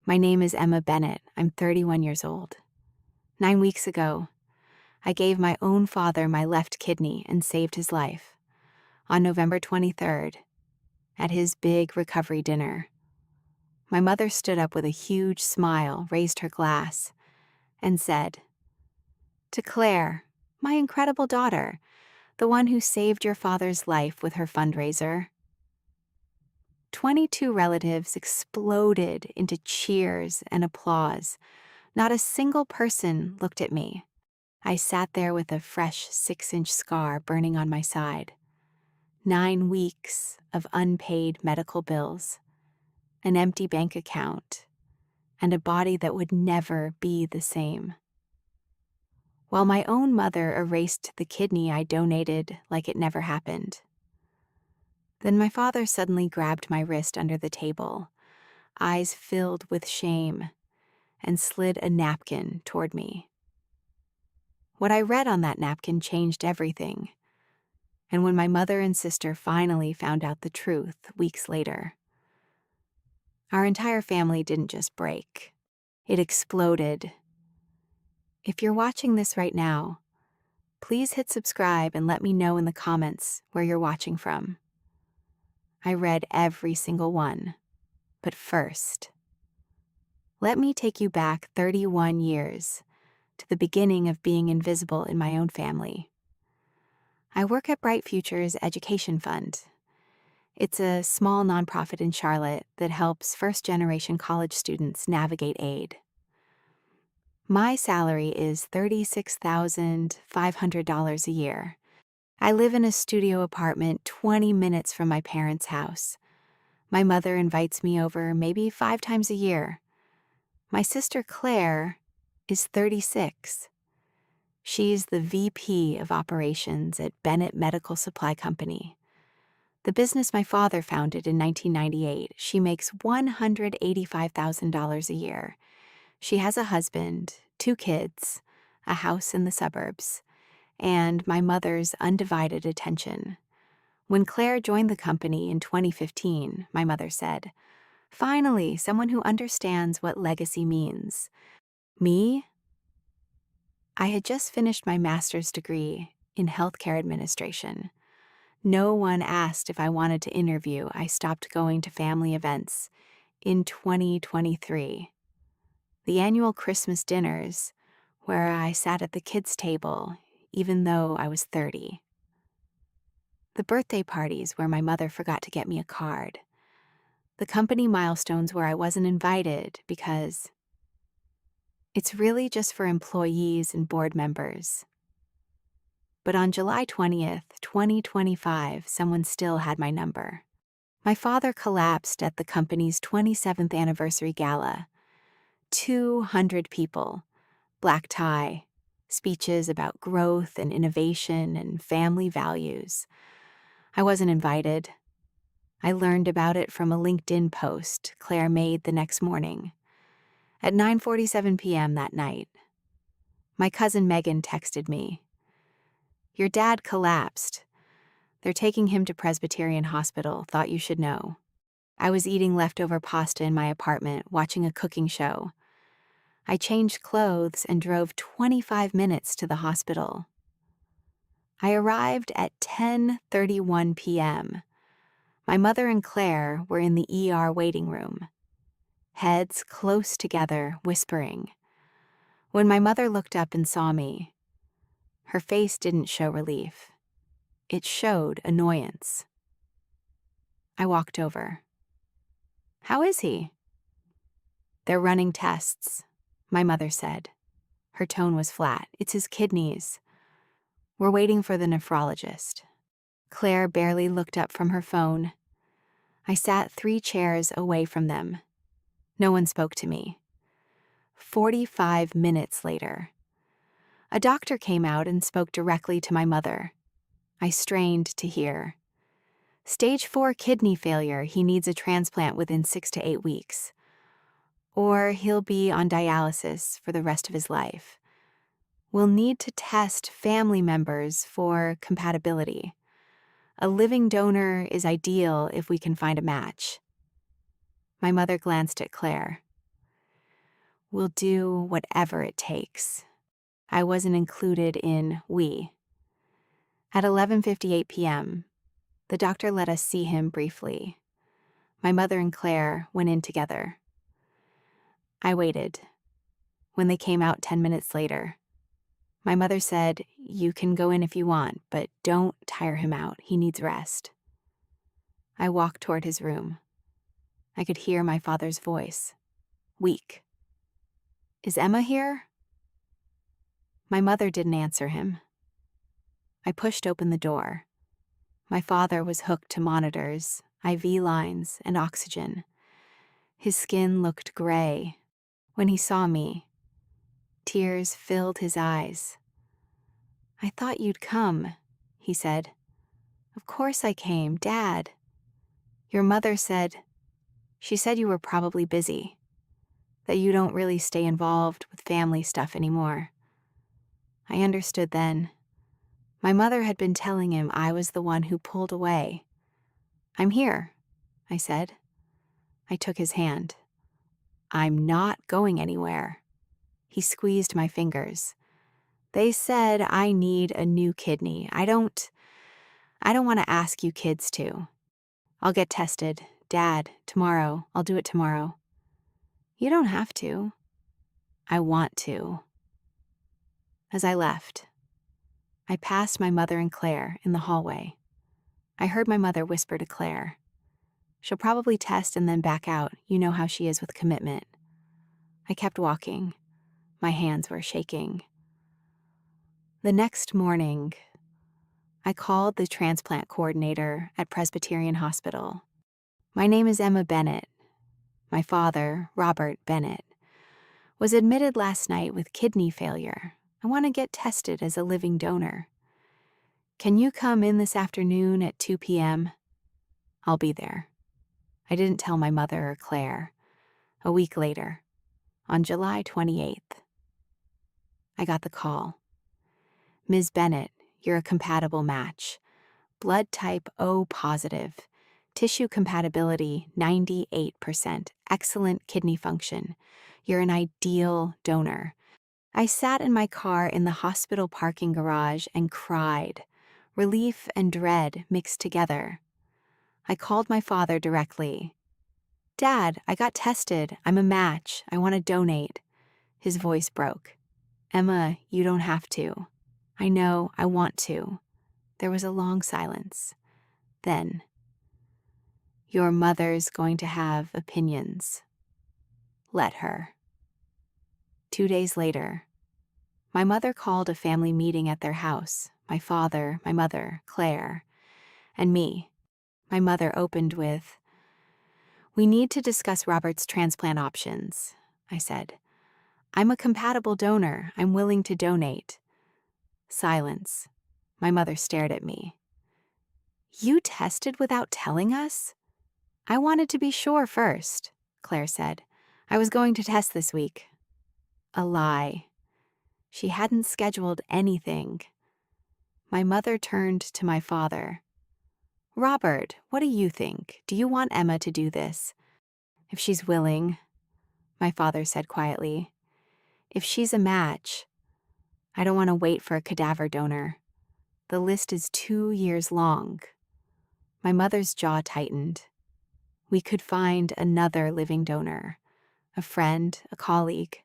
My name is Emma Bennett. I'm 31 years old. 9 weeks ago, I gave my own father my left kidney and saved his life. On November 23rd, at his big recovery dinner, my mother stood up with a huge smile, raised her glass, and said, "To Claire, my incredible daughter, the one who saved your father's life with her fundraiser." 22 relatives exploded into cheers and applause. Not a single person looked at me. I sat there with a fresh 6-inch scar burning on my side. 9 weeks of unpaid medical bills, an empty bank account, and a body that would never be the same. While my own mother erased the kidney I donated like it never happened. Then my father suddenly grabbed my wrist under the table, eyes filled with shame, and slid a napkin toward me. What I read on that napkin changed everything. And when my mother and sister finally found out the truth weeks later, our entire family didn't just break. It exploded. If you're watching this right now, please hit subscribe and let me know in the comments where you're watching from. I read every single one. But first, let me take you back 31 years to the beginning of being invisible in my own family. I work at Bright Futures Education Fund. It's a small nonprofit in Charlotte that helps first-generation college students navigate aid. My salary is $36,500 a year. I live in a studio apartment 20 minutes from my parents' house. My mother invites me over maybe 5 times a year. My sister Claire is 36. She's the VP of operations at Bennett Medical Supply Company. The business my father founded in 1998. She makes $185,000 a year. She has a husband, 2 kids, a house in the suburbs, and my mother's undivided attention. When Claire joined the company in 2015, my mother said, "Finally, someone who understands what legacy means." Me? I had just finished my master's degree in healthcare administration. No one asked if I wanted to interview. I stopped going to family events in 2023. The annual Christmas dinners, where I sat at the kids' table, even though I was 30. The birthday parties where my mother forgot to get me a card. The company milestones where I wasn't invited because it's really just for employees and board members. But on July 20th, 2025, someone still had my number. My father collapsed at the company's 27th anniversary gala. 200 people, black tie, speeches about growth and innovation and family values. I wasn't invited. I learned about it from a LinkedIn post Claire made the next morning. At 9:47 p.m. that night, my cousin Megan texted me, "Your dad collapsed. They're taking him to Presbyterian Hospital. Thought you should know." I was eating leftover pasta in my apartment, watching a cooking show. I changed clothes and drove 25 minutes to the hospital. I arrived at 10:31 p.m. My mother and Claire were in the ER waiting room, heads close together, whispering. When my mother looked up and saw me, her face didn't show relief. It showed annoyance. I walked over. "How is he?" "They're running tests," my mother said. Her tone was flat. "It's his kidneys. We're waiting for the nephrologist." Claire barely looked up from her phone. I sat 3 chairs away from them. No one spoke to me. 45 minutes later, a doctor came out and spoke directly to my mother. I strained to hear. "Stage 4 kidney failure. He needs a transplant within 6 to 8 weeks. Or he'll be on dialysis for the rest of his life. We'll need to test family members for compatibility. A living donor is ideal if we can find a match." My mother glanced at Claire. We'll do whatever it takes. I wasn't included in we. At 11:58 p.m., the doctor let us see him briefly. My mother and Claire went in together. I waited. When they came out 10 minutes later, my mother said, "You can go in if you want, but don't tire him out. He needs rest." I walked toward his room. I could hear my father's voice, weak. "Is Emma here?" My mother didn't answer him. I pushed open the door. My father was hooked to monitors, IV lines, and oxygen. His skin looked gray. When he saw me, tears filled his eyes. "I thought you'd come," he said. "Of course I came, Dad. Your mother said, she said you were probably busy, that you don't really stay involved with family stuff anymore." I understood then. My mother had been telling him I was the one who pulled away. "I'm here," I said. I took his hand. "I'm not going anywhere." He squeezed my fingers. "They said I need a new kidney. I don't want to ask you kids to. I'll get tested. Dad, tomorrow. I'll do it tomorrow." "You don't have to." "I want to." As I left, I passed my mother and Claire in the hallway. I heard my mother whisper to Claire, "She'll probably test and then back out. You know how she is with commitment." I kept walking. My hands were shaking. The next morning, I called the transplant coordinator at Presbyterian Hospital. "My name is Emma Bennett. My father, Robert Bennett, was admitted last night with kidney failure. I want to get tested as a living donor. Can you come in this afternoon at 2 p.m.? I'll be there." I didn't tell my mother or Claire. A week later, on July 28th, I got the call. "Ms. Bennett, you're a compatible match. Blood type O positive. Tissue compatibility 98%. Excellent kidney function. You're an ideal donor." I sat in my car in the hospital parking garage and cried. Relief and dread mixed together. I called my father directly. "Dad, I got tested. I'm a match. I want to donate." His voice broke. "Emma, you don't have to." "I know, I want to." There was a long silence. Then, "Your mother's going to have opinions. Let her." 2 days later, my mother called a family meeting at their house. My father, my mother, Claire, and me. My mother opened with, "We need to discuss Robert's transplant options," I said. "I'm a compatible donor. I'm willing to donate." Silence. My mother stared at me. "You tested without telling us?" "I wanted to be sure first," Claire said. "I was going to test this week." A lie. She hadn't scheduled anything. My mother turned to my father. "Robert, what do you think? Do you want Emma to do this?" "If she's willing," my father said quietly. "If she's a match, I don't want to wait for a cadaver donor. The list is 2 years long." My mother's jaw tightened. We could find another living donor, a friend, a colleague,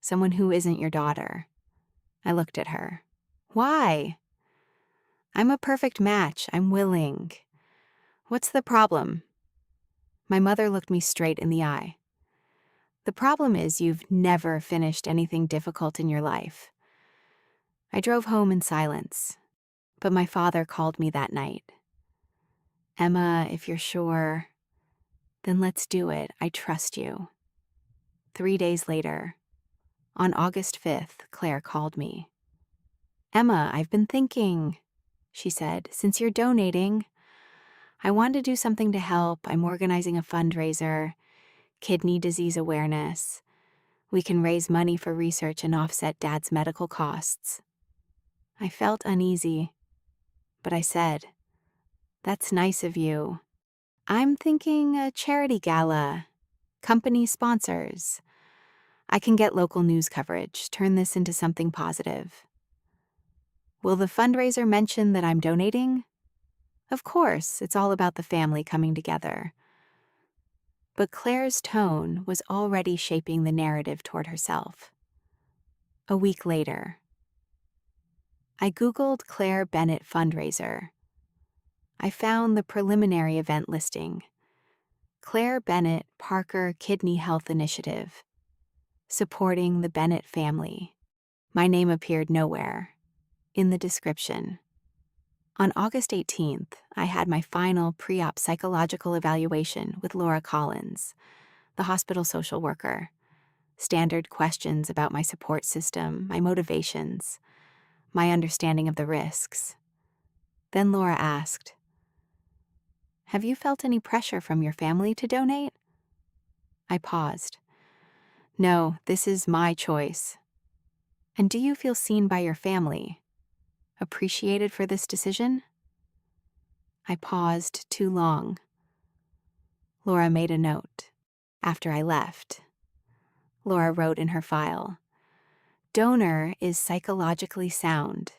someone who isn't your daughter. I looked at her. "Why?" "I'm a perfect match. I'm willing." "What's the problem?" My mother looked me straight in the eye. "The problem is you've never finished anything difficult in your life." I drove home in silence, but my father called me that night. "Emma, if you're sure, then let's do it. I trust you." 3 days later, on August 5th, Claire called me. "Emma, I've been thinking," she said, "since you're donating, I want to do something to help. I'm organizing a fundraiser, kidney disease awareness. We can raise money for research and offset Dad's medical costs." I felt uneasy, but I said, "That's nice of you. I'm thinking a charity gala, company sponsors. I can get local news coverage, turn this into something positive. Will the fundraiser mention that I'm donating? Of course, it's all about the family coming together. But Claire's tone was already shaping the narrative toward herself. A week later, I Googled Claire Bennett fundraiser. I found the preliminary event listing. Claire Bennett Parker Kidney Health Initiative, supporting the Bennett family. My name appeared nowhere. In the description. On August 18th, I had my final pre-op psychological evaluation with Laura Collins, the hospital social worker. Standard questions about my support system, my motivations, my understanding of the risks. Then Laura asked, "Have you felt any pressure from your family to donate?" I paused. "No, this is my choice." "And do you feel seen by your family? Appreciated for this decision?" I paused too long. Laura made a note. After I left, Laura wrote in her file, "Donor is psychologically sound,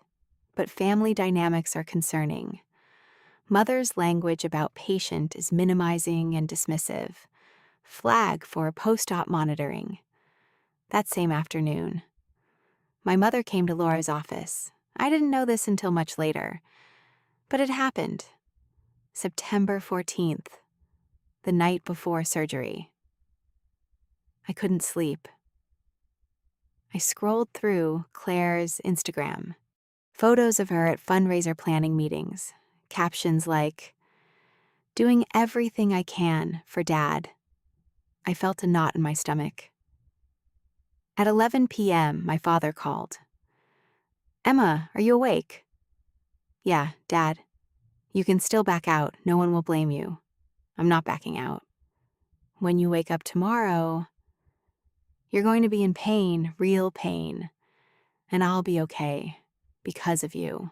but family dynamics are concerning. Mother's language about patient is minimizing and dismissive. Flag for post-op monitoring." That same afternoon, my mother came to Laura's office. I didn't know this until much later, but it happened. September 14th, the night before surgery. I couldn't sleep. I scrolled through Claire's Instagram. Photos of her at fundraiser planning meetings. Captions like, "Doing everything I can for Dad." I felt a knot in my stomach. At 11 p.m., my father called. "Emma, are you awake?" "Yeah, Dad. You can still back out. No one will blame you." "I'm not backing out." "When you wake up tomorrow, you're going to be in pain, real pain, and I'll be okay because of you."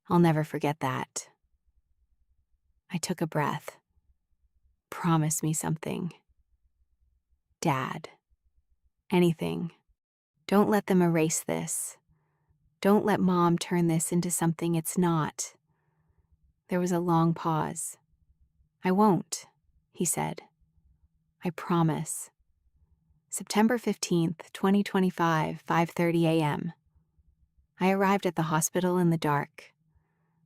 I'll never forget that. I took a breath. Promise me something. Dad. Anything. Don't let them erase this. Don't let Mom turn this into something it's not. There was a long pause. "I won't," he said. "I promise." September 15th, 2025, 5:30 a.m. I arrived at the hospital in the dark.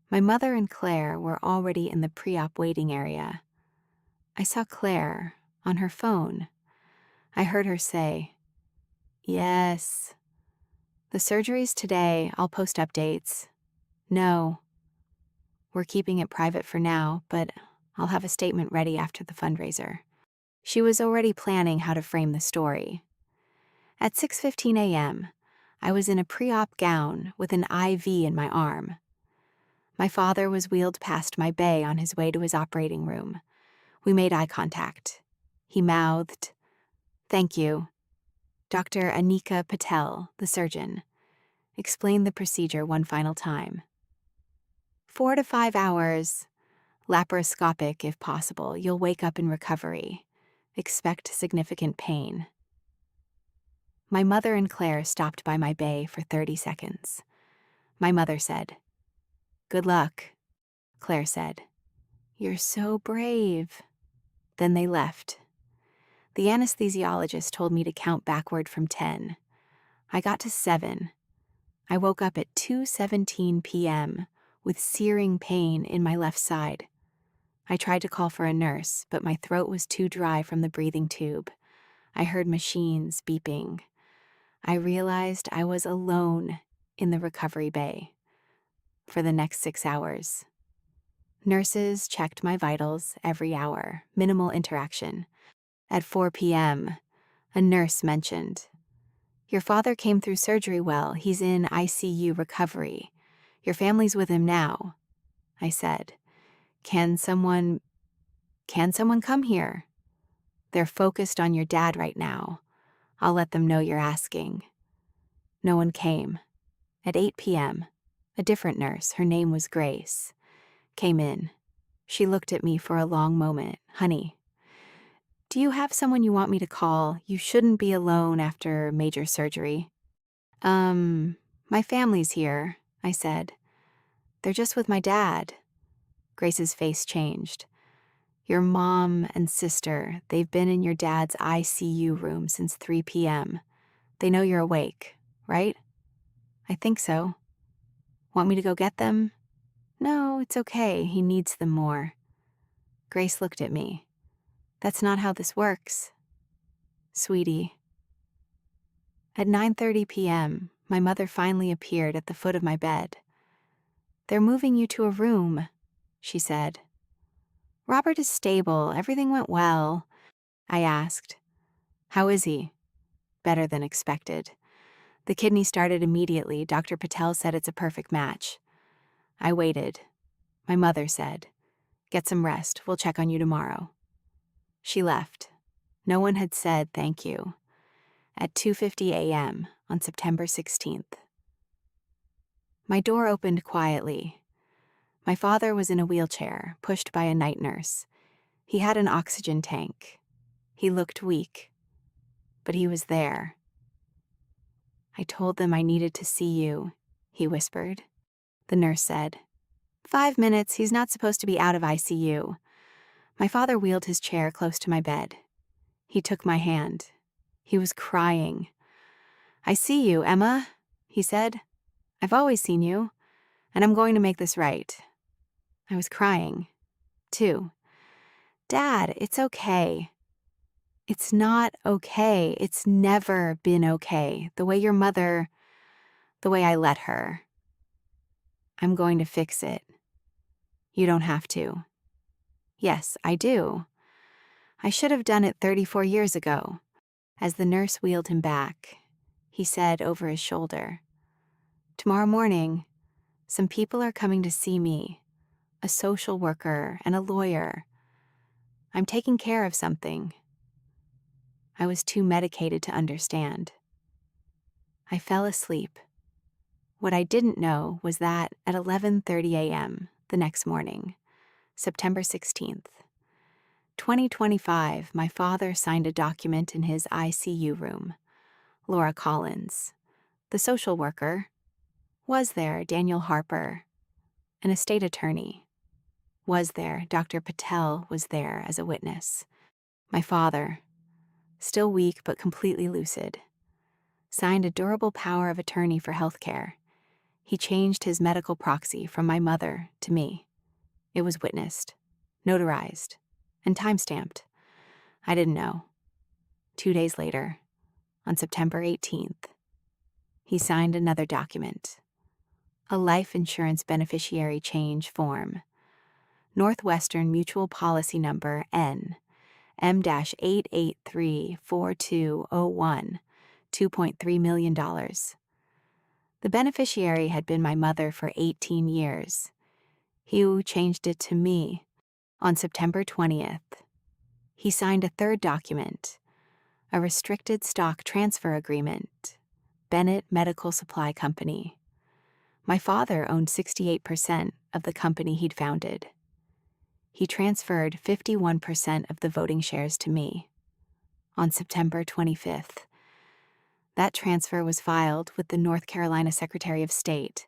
My mother and Claire were already in the pre-op waiting area. I saw Claire on her phone. I heard her say, "Yes. The surgery's today. I'll post updates." "No. We're keeping it private for now, but I'll have a statement ready after the fundraiser." She was already planning how to frame the story. At 6:15 a.m., I was in a pre-op gown with an IV in my arm. My father was wheeled past my bay on his way to his operating room. We made eye contact. He mouthed, "Thank you." Dr. Anika Patel, the surgeon, explained the procedure one final time. 4 to 5 hours, laparoscopic if possible. You'll wake up in recovery. Expect significant pain. My mother and Claire stopped by my bay for 30 seconds. My mother said, "Good luck." Claire said, "You're so brave." Then they left. The anesthesiologist told me to count backward from 10. I got to 7. I woke up at 2:17 p.m. with searing pain in my left side. I tried to call for a nurse, but my throat was too dry from the breathing tube. I heard machines beeping. I realized I was alone in the recovery bay for the next 6 hours. Nurses checked my vitals every hour, minimal interaction. At 4 p.m., a nurse mentioned, "Your father came through surgery well. He's in ICU recovery. Your family's with him now." I said, Can someone come here? They're focused on your dad right now. I'll let them know you're asking." No one came. At 8 p.m., a different nurse, her name was Grace, came in. She looked at me for a long moment. "Honey, Do you have someone you want me to call? You shouldn't be alone after major surgery. My family's here, I said. They're just with my dad. Grace's face changed. Your mom and sister, they've been in your dad's ICU room since 3 p.m. They know you're awake, right? I think so. Want me to go get them? No, it's okay. He needs them more. Grace looked at me. That's not how this works. Sweetie. At 9:30 p.m., my mother finally appeared at the foot of my bed. They're moving you to a room, she said. Robert is stable. Everything went well. I asked. How is he? Better than expected. The kidney started immediately. Dr. Patel said it's a perfect match. I waited. My mother said, Get some rest. We'll check on you tomorrow. She left. No one had said thank you. At 2:50 a.m. on September 16th. My door opened quietly. My father was in a wheelchair, pushed by a night nurse. He had an oxygen tank. He looked weak, but he was there. I told them I needed to see you, he whispered. The nurse said, 5 minutes, he's not supposed to be out of ICU. My father wheeled his chair close to my bed. He took my hand. He was crying. I see you, Emma, he said. I've always seen you, and I'm going to make this right. I was crying, too. Dad, it's okay. It's not okay. It's never been okay. The way I let her. I'm going to fix it. You don't have to. Yes, I do. I should have done it 34 years ago. As the nurse wheeled him back, he said over his shoulder, Tomorrow morning, some people are coming to see me, a social worker and a lawyer. I'm taking care of something. I was too medicated to understand. I fell asleep. What I didn't know was that at 11:30 a.m. the next morning, September 16th, 2025, my father signed a document in his ICU room. Laura Collins, the social worker, was there. Daniel Harper, an estate attorney, was there. Dr. Patel was there as a witness. My father, still weak but completely lucid, signed a durable power of attorney for healthcare. He changed his medical proxy from my mother to me. It was witnessed, notarized, and time-stamped. I didn't know. 2 days later, on September 18th, he signed another document, a life insurance beneficiary change form, Northwestern Mutual Policy Number N, M-8834201, $2.3 million. The beneficiary had been my mother for 18 years. Hugh changed it to me on September 20th. He signed a third document, a restricted stock transfer agreement, Bennett Medical Supply Company. My father owned 68% of the company he'd founded. He transferred 51% of the voting shares to me on September 25th. That transfer was filed with the North Carolina Secretary of State.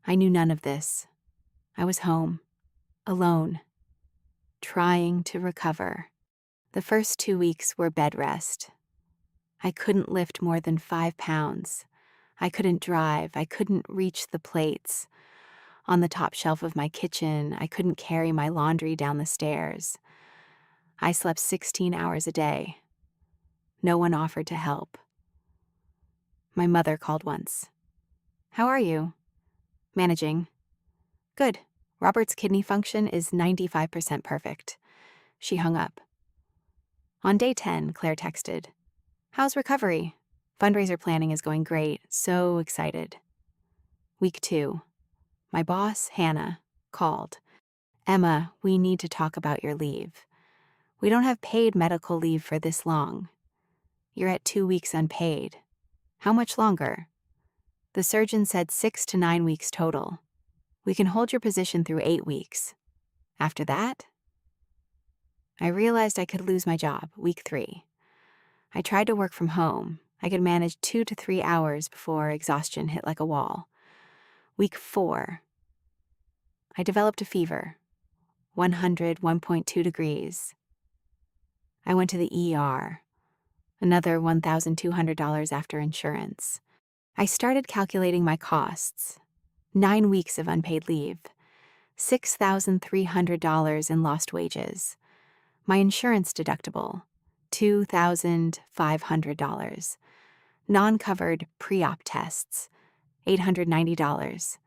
I knew none of this. I was home, alone, trying to recover. The first 2 weeks were bed rest. I couldn't lift more than 5 pounds. I couldn't drive. I couldn't reach the plates on the top shelf of my kitchen. I couldn't carry my laundry down the stairs. I slept 16 hours a day. No one offered to help. My mother called once. How are you? Managing. Good. Robert's kidney function is 95% perfect. She hung up. On day 10, Claire texted, How's recovery? Fundraiser planning is going great. So excited. Week 2. My boss, Hannah, called. Emma, we need to talk about your leave. We don't have paid medical leave for this long. You're at 2 weeks unpaid. How much longer? The surgeon said 6 to 9 weeks total. We can hold your position through 8 weeks. After that? I realized I could lose my job, week 3. I tried to work from home. I could manage 2 to 3 hours before exhaustion hit like a wall. Week 4, I developed a fever, 101.2 degrees. I went to the ER, another $1,200 after insurance. I started calculating my costs. 9 weeks of unpaid leave, $6,300 in lost wages. My insurance deductible, $2,500. Non-covered pre-op tests, $890.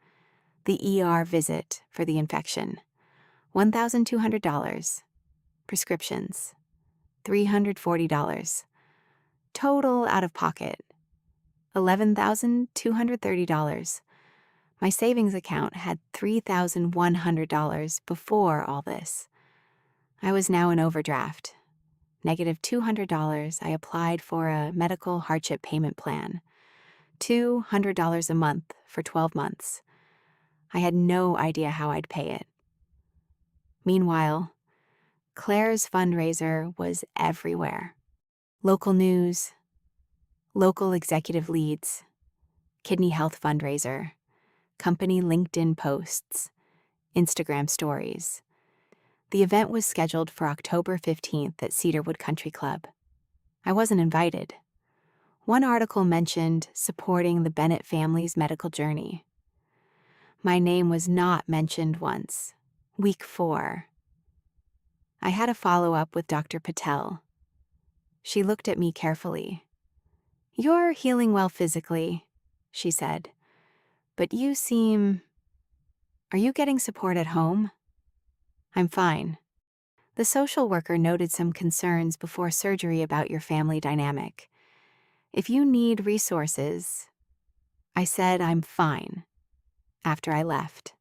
The ER visit for the infection, $1,200. Prescriptions, $340. Total out of pocket, $11,230. My savings account had $3,100 before all this. I was now in overdraft. -$200. I applied for a medical hardship payment plan. $200 a month for 12 months. I had no idea how I'd pay it. Meanwhile, Claire's fundraiser was everywhere. Local news, local executive leads, kidney health fundraiser, company LinkedIn posts, Instagram stories. The event was scheduled for October 15th at Cedarwood Country Club. I wasn't invited. One article mentioned supporting the Bennett family's medical journey. My name was not mentioned once. Week 4. I had a follow-up with Dr. Patel. She looked at me carefully. "You're healing well physically," she said, "but you seem... Are you getting support at home?" "I'm fine." The social worker noted some concerns before surgery about your family dynamic. "If you need resources..." I said I'm fine after I left.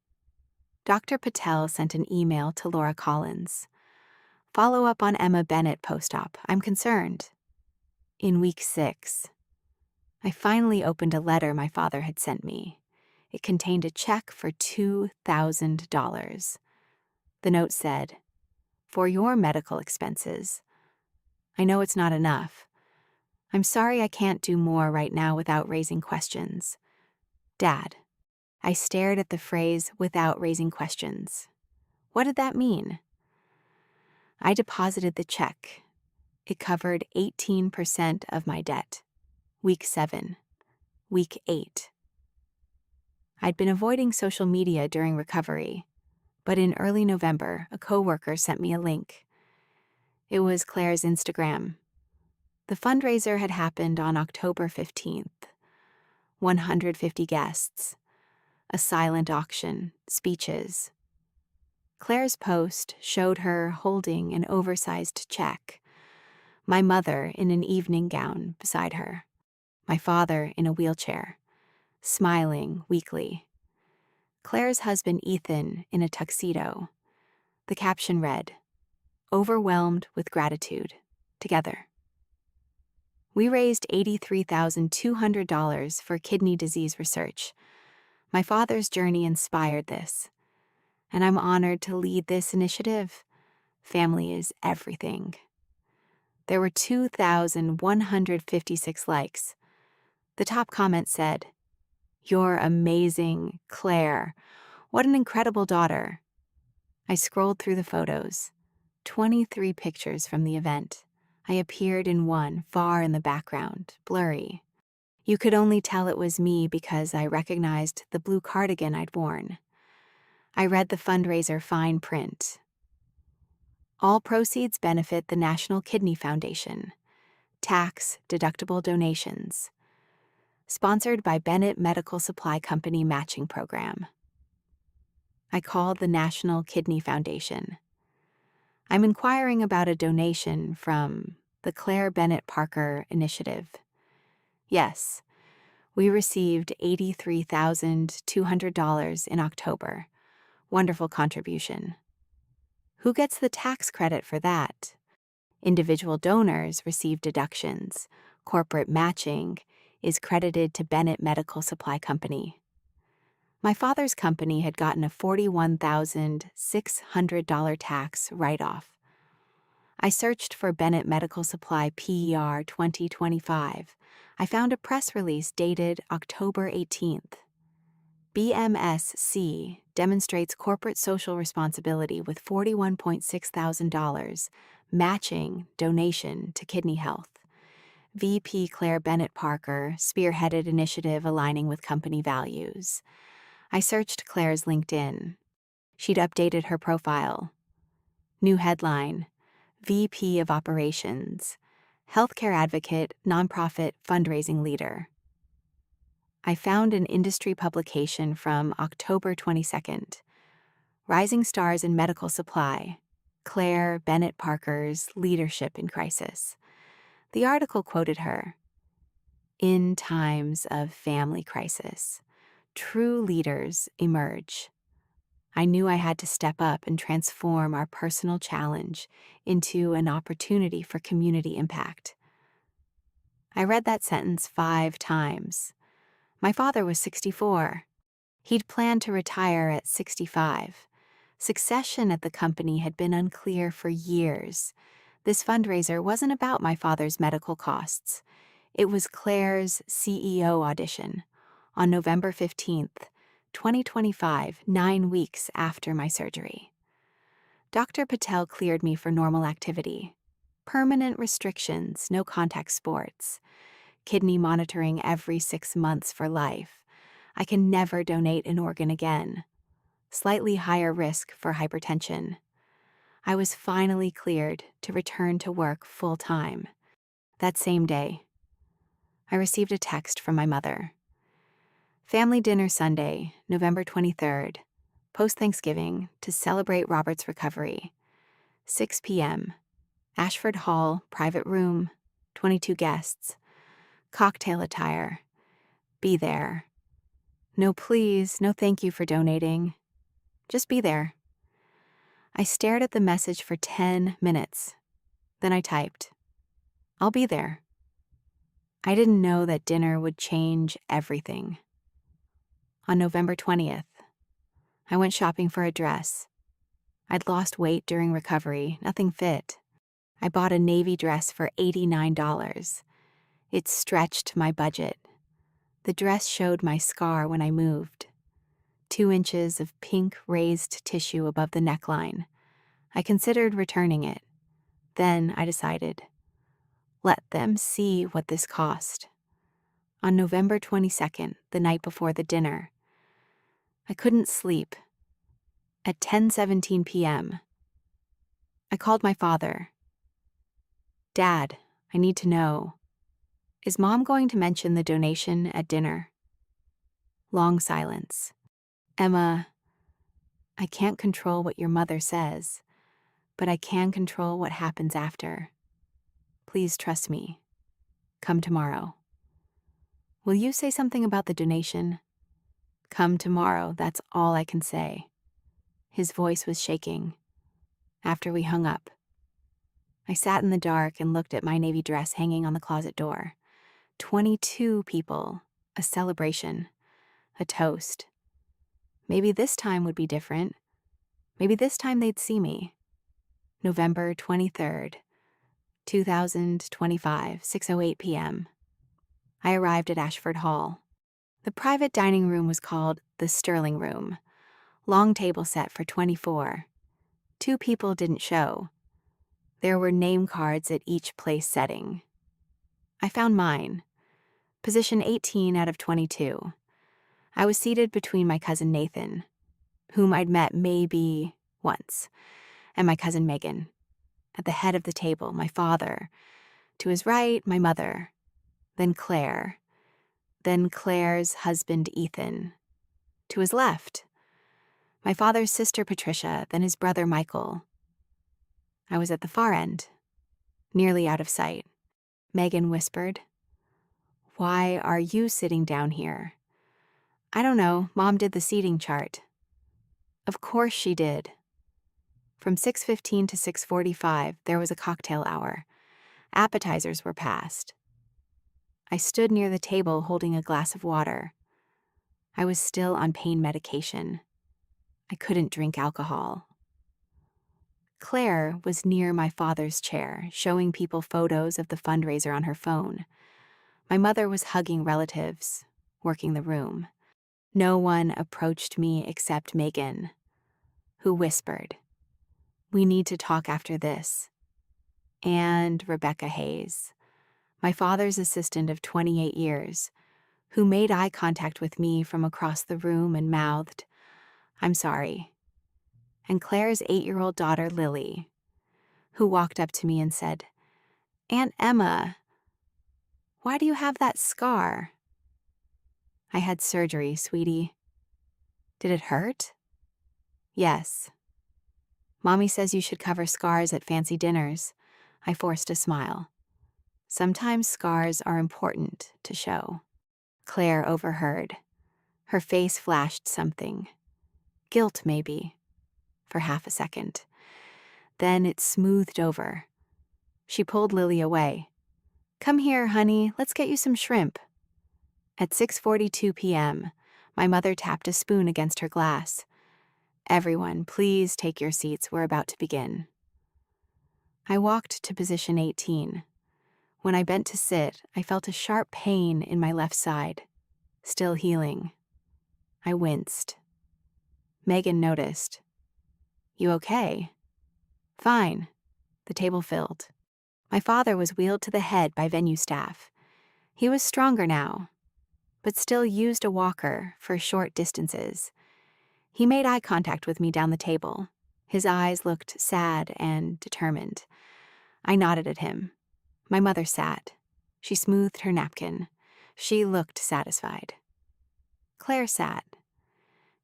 Dr. Patel sent an email to Laura Collins. "Follow up on Emma Bennett post-op. I'm concerned." In week 6, I finally opened a letter my father had sent me. It contained a check for $2,000. The note said, "For your medical expenses. I know it's not enough. I'm sorry I can't do more right now without raising questions. Dad." I stared at the phrase "without raising questions." What did that mean? I deposited the check. It covered 18% of my debt. Week 7. Week 8. I'd been avoiding social media during recovery, but in early November, a coworker sent me a link. It was Claire's Instagram. The fundraiser had happened on October 15th. 150 guests. A silent auction, speeches. Claire's post showed her holding an oversized check. My mother in an evening gown beside her. My father in a wheelchair, smiling weakly. Claire's husband Ethan in a tuxedo. The caption read, "Overwhelmed with gratitude. Together." We raised $83,200 for kidney disease research. My father's journey inspired this, and I'm honored to lead this initiative. Family is everything. There were 2,156 likes. The top comment said, "You're amazing, Claire. What an incredible daughter." I scrolled through the photos. 23 pictures from the event. I appeared in one far in the background, blurry. You could only tell it was me because I recognized the blue cardigan I'd worn. I read the fundraiser fine print. All proceeds benefit the National Kidney Foundation. Tax-deductible donations. Sponsored by Bennett Medical Supply Company Matching Program. I called the National Kidney Foundation. "I'm inquiring about a donation from the Claire Bennett Parker Initiative." "Yes, we received $83,200 in October. Wonderful contribution." "Who gets the tax credit for that?" "Individual donors receive deductions. Corporate matching is credited to Bennett Medical Supply Company." My father's company had gotten a $41,600 tax write-off. I searched for Bennett Medical Supply PER 2025. I found a press release dated October 18th. BMSC demonstrates corporate social responsibility with $41.6 thousand matching donation to kidney health. VP Claire Bennett Parker spearheaded initiative aligning with company values. I searched Claire's LinkedIn. She'd updated her profile. New headline: VP of Operations, Healthcare Advocate, Nonprofit Fundraising Leader. I found an industry publication from October 22nd. Rising Stars in Medical Supply, Claire Bennett Parker's Leadership in Crisis. The article quoted her: "In times of family crisis, true leaders emerge." I knew I had to step up and transform our personal challenge into an opportunity for community impact. I read that sentence 5 times. My father was 64. He'd planned to retire at 65. Succession at the company had been unclear for years. This fundraiser wasn't about my father's medical costs. It was Claire's CEO audition on November 15th, 2025, 9 weeks after my surgery. Dr. Patel cleared me for normal activity. Permanent restrictions, no contact sports. Kidney monitoring every 6 months for life. I can never donate an organ again. Slightly higher risk for hypertension. I was finally cleared to return to work full-time. That same day, I received a text from my mother. Family dinner Sunday, November 23rd, post-Thanksgiving, to celebrate Robert's recovery. 6 p.m., Ashford Hall, private room, 22 guests. Cocktail attire. Be there. No please, no thank you for donating. Just be there. I stared at the message for 10 minutes. Then I typed, "I'll be there." I didn't know that dinner would change everything. On November 20th, I went shopping for a dress. I'd lost weight during recovery, nothing fit. I bought a navy dress for $89. It stretched my budget. The dress showed my scar when I moved. 2 inches of pink raised tissue above the neckline. I considered returning it. Then I decided, let them see what this cost. On November 22nd, the night before the dinner, I couldn't sleep. At 10:17 p.m., I called my father. "Dad, I need to know. Is Mom going to mention the donation at dinner?" Long silence. "Emma, I can't control what your mother says, but I can control what happens after. Please trust me. Come tomorrow." "Will you say something about the donation?" "Come tomorrow, that's all I can say." His voice was shaking. After we hung up, I sat in the dark and looked at my navy dress hanging on the closet door. 22 people, a celebration, a toast. Maybe this time would be different. Maybe this time they'd see me. November 23rd, 2025, 6:08 p.m. I arrived at Ashford Hall. The private dining room was called the Sterling Room. Long table set for 24. 2 people didn't show. There were name cards at each place setting. I found mine. Position 18 out of 22. I was seated between my cousin Nathan, whom I'd met maybe once, and my cousin Megan. At the head of the table, my father. To his right, my mother. Then Claire. Then Claire's husband, Ethan. To his left, my father's sister, Patricia, then his brother, Michael. I was at the far end, nearly out of sight. Megan whispered, "Why are you sitting down here?" "I don't know. Mom did the seating chart." Of course she did. From 6:15 to 6:45, there was a cocktail hour. Appetizers were passed. I stood near the table holding a glass of water. I was still on pain medication. I couldn't drink alcohol. Claire was near my father's chair, showing people photos of the fundraiser on her phone. My mother was hugging relatives, working the room. No one approached me except Megan, who whispered, "We need to talk after this." And Rebecca Hayes, my father's assistant of 28 years, who made eye contact with me from across the room and mouthed, "I'm sorry." And Claire's 8-year-old daughter, Lily, who walked up to me and said, "Aunt Emma, why do you have that scar?" "I had surgery, sweetie." "Did it hurt?" "Yes." "Mommy says you should cover scars at fancy dinners." I forced a smile. Sometimes scars are important to show. Claire overheard. Her face flashed something. Guilt, maybe, for half a second. Then it smoothed over. She pulled Lily away. "Come here, honey, let's get you some shrimp." At 6:42 p.m., my mother tapped a spoon against her glass. "Everyone, please take your seats. We're about to begin." I walked to position 18. When I bent to sit, I felt a sharp pain in my left side. Still healing. I winced. Megan noticed. "You okay?" "Fine." The table filled. My father was wheeled to the head by venue staff. He was stronger now, but still used a walker for short distances. He made eye contact with me down the table. His eyes looked sad and determined. I nodded at him. My mother sat. She smoothed her napkin. She looked satisfied. Claire sat.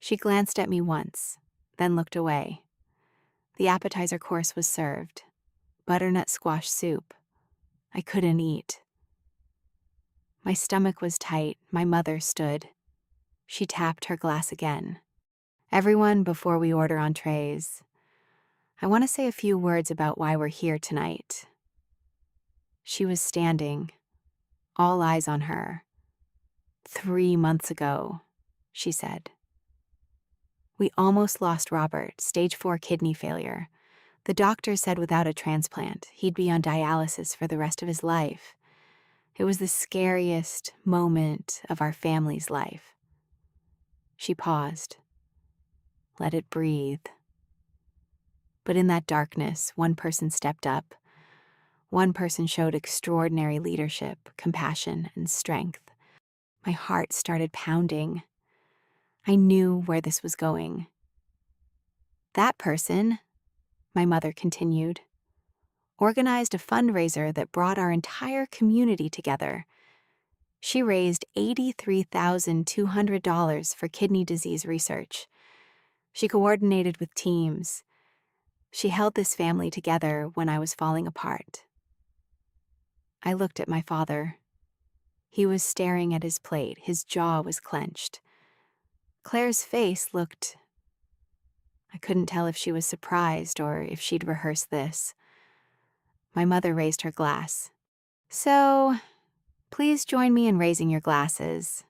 She glanced at me once, then looked away. The appetizer course was served. Butternut squash soup. I couldn't eat. My stomach was tight. My mother stood. She tapped her glass again. "Everyone, before we order entrees, I want to say a few words about why we're here tonight." She was standing, all eyes on her. "3 months ago," she said. "We almost lost Robert, stage 4 kidney failure. The doctor said without a transplant, he'd be on dialysis for the rest of his life. It was the scariest moment of our family's life." She paused. Let it breathe. But in that darkness, one person stepped up. One person showed extraordinary leadership, compassion, and strength. My heart started pounding. I knew where this was going. "That person," my mother continued, "organized a fundraiser that brought our entire community together. She raised $83,200 for kidney disease research. She coordinated with teams. She held this family together when I was falling apart." I looked at my father. He was staring at his plate. His jaw was clenched. Claire's face looked... I couldn't tell if she was surprised or if she'd rehearsed this. My mother raised her glass. "So, please join me in raising your glasses."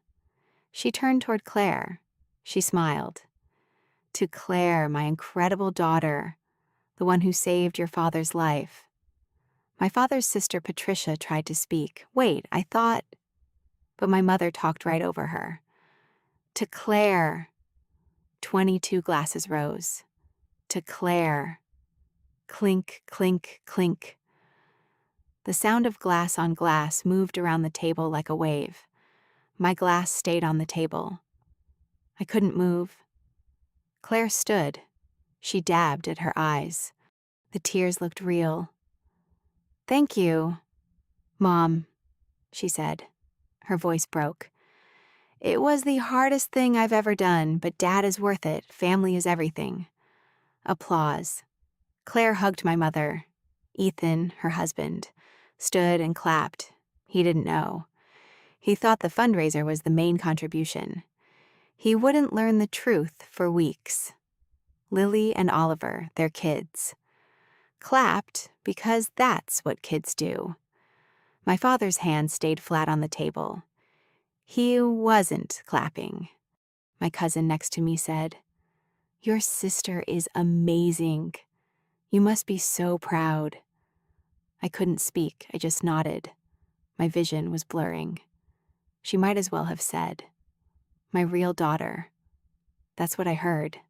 She turned toward Claire. She smiled. "To Claire, my incredible daughter, the one who saved your father's life." My father's sister Patricia tried to speak. "Wait, I thought..." But my mother talked right over her. "To Claire." 22 glasses rose. "To Claire." Clink, clink, clink. The sound of glass on glass moved around the table like a wave. My glass stayed on the table. I couldn't move. Claire stood. She dabbed at her eyes. The tears looked real. "Thank you, Mom," she said. Her voice broke. "It was the hardest thing I've ever done, but Dad is worth it. Family is everything." Applause. Claire hugged my mother. Ethan, her husband, stood and clapped. He didn't know. He thought the fundraiser was the main contribution. He wouldn't learn the truth for weeks. Lily and Oliver, their kids, clapped because that's what kids do. My father's hand stayed flat on the table. He wasn't clapping. My cousin next to me said, "Your sister is amazing. You must be so proud. I couldn't speak, I just nodded. My vision was blurring. She might as well have said, "My real daughter." That's what I heard.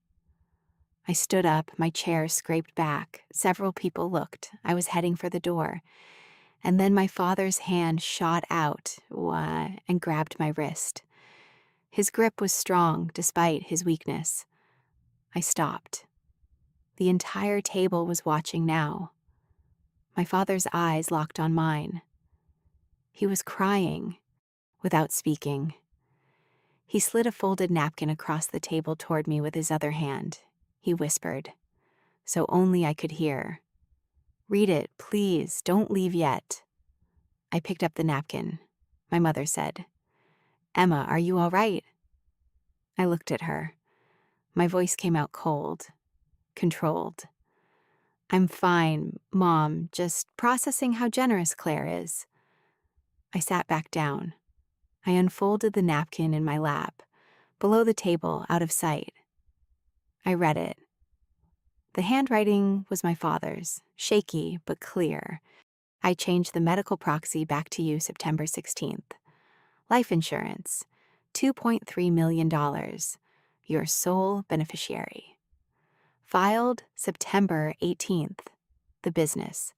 I stood up, my chair scraped back. Several people looked. I was heading for the door. And then my father's hand shot out and grabbed my wrist. His grip was strong despite his weakness. I stopped. The entire table was watching now. My father's eyes locked on mine. He was crying without speaking. He slid a folded napkin across the table toward me with his other hand. He whispered, so only I could hear, "Read it, please, don't leave yet." I picked up the napkin. My mother said, "Emma, are you all right?" I looked at her. My voice came out cold, controlled. "I'm fine, Mom, just processing how generous Claire is." I sat back down. I unfolded the napkin in my lap, below the table, out of sight. I read it. The handwriting was my father's, shaky but clear. I changed the medical proxy back to you September 16th. Life insurance, $2.3 million. Your sole beneficiary. Filed September 18th. The business.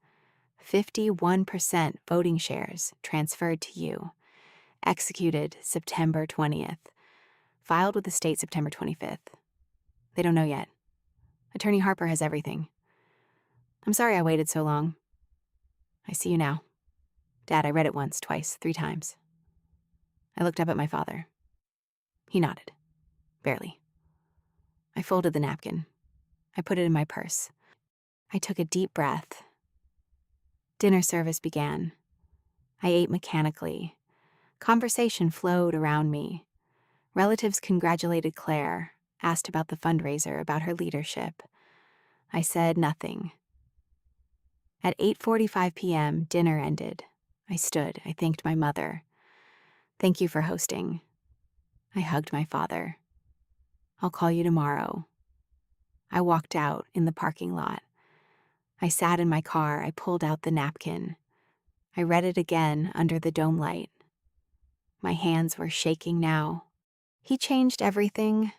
51% voting shares transferred to you. Executed September 20th. Filed with the state September 25th. They don't know yet. Attorney Harper has everything. I'm sorry I waited so long. I see you now. Dad, I read it once, twice, 3 times. I looked up at my father. He nodded. Barely. I folded the napkin. I put it in my purse. I took a deep breath. Dinner service began. I ate mechanically. Conversation flowed around me. Relatives congratulated Claire, asked about the fundraiser, about her leadership. I said nothing. At 8:45 p.m., dinner ended. I stood. I thanked my mother. "Thank you for hosting." I hugged my father. "I'll call you tomorrow." I walked out in the parking lot. I sat in my car. I pulled out the napkin. I read it again under the dome light. My hands were shaking now. He changed everything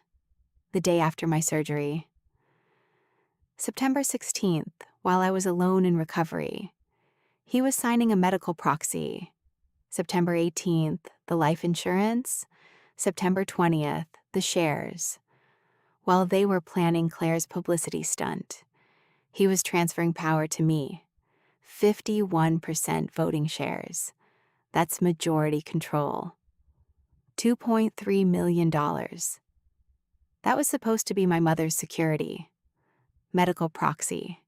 the day after my surgery. September 16th, while I was alone in recovery, he was signing a medical proxy. September 18th, the life insurance. September 20th, the shares. While they were planning Claire's publicity stunt, he was transferring power to me. 51% voting shares. That's majority control. $2.3 million. That was supposed to be my mother's security. Medical proxy.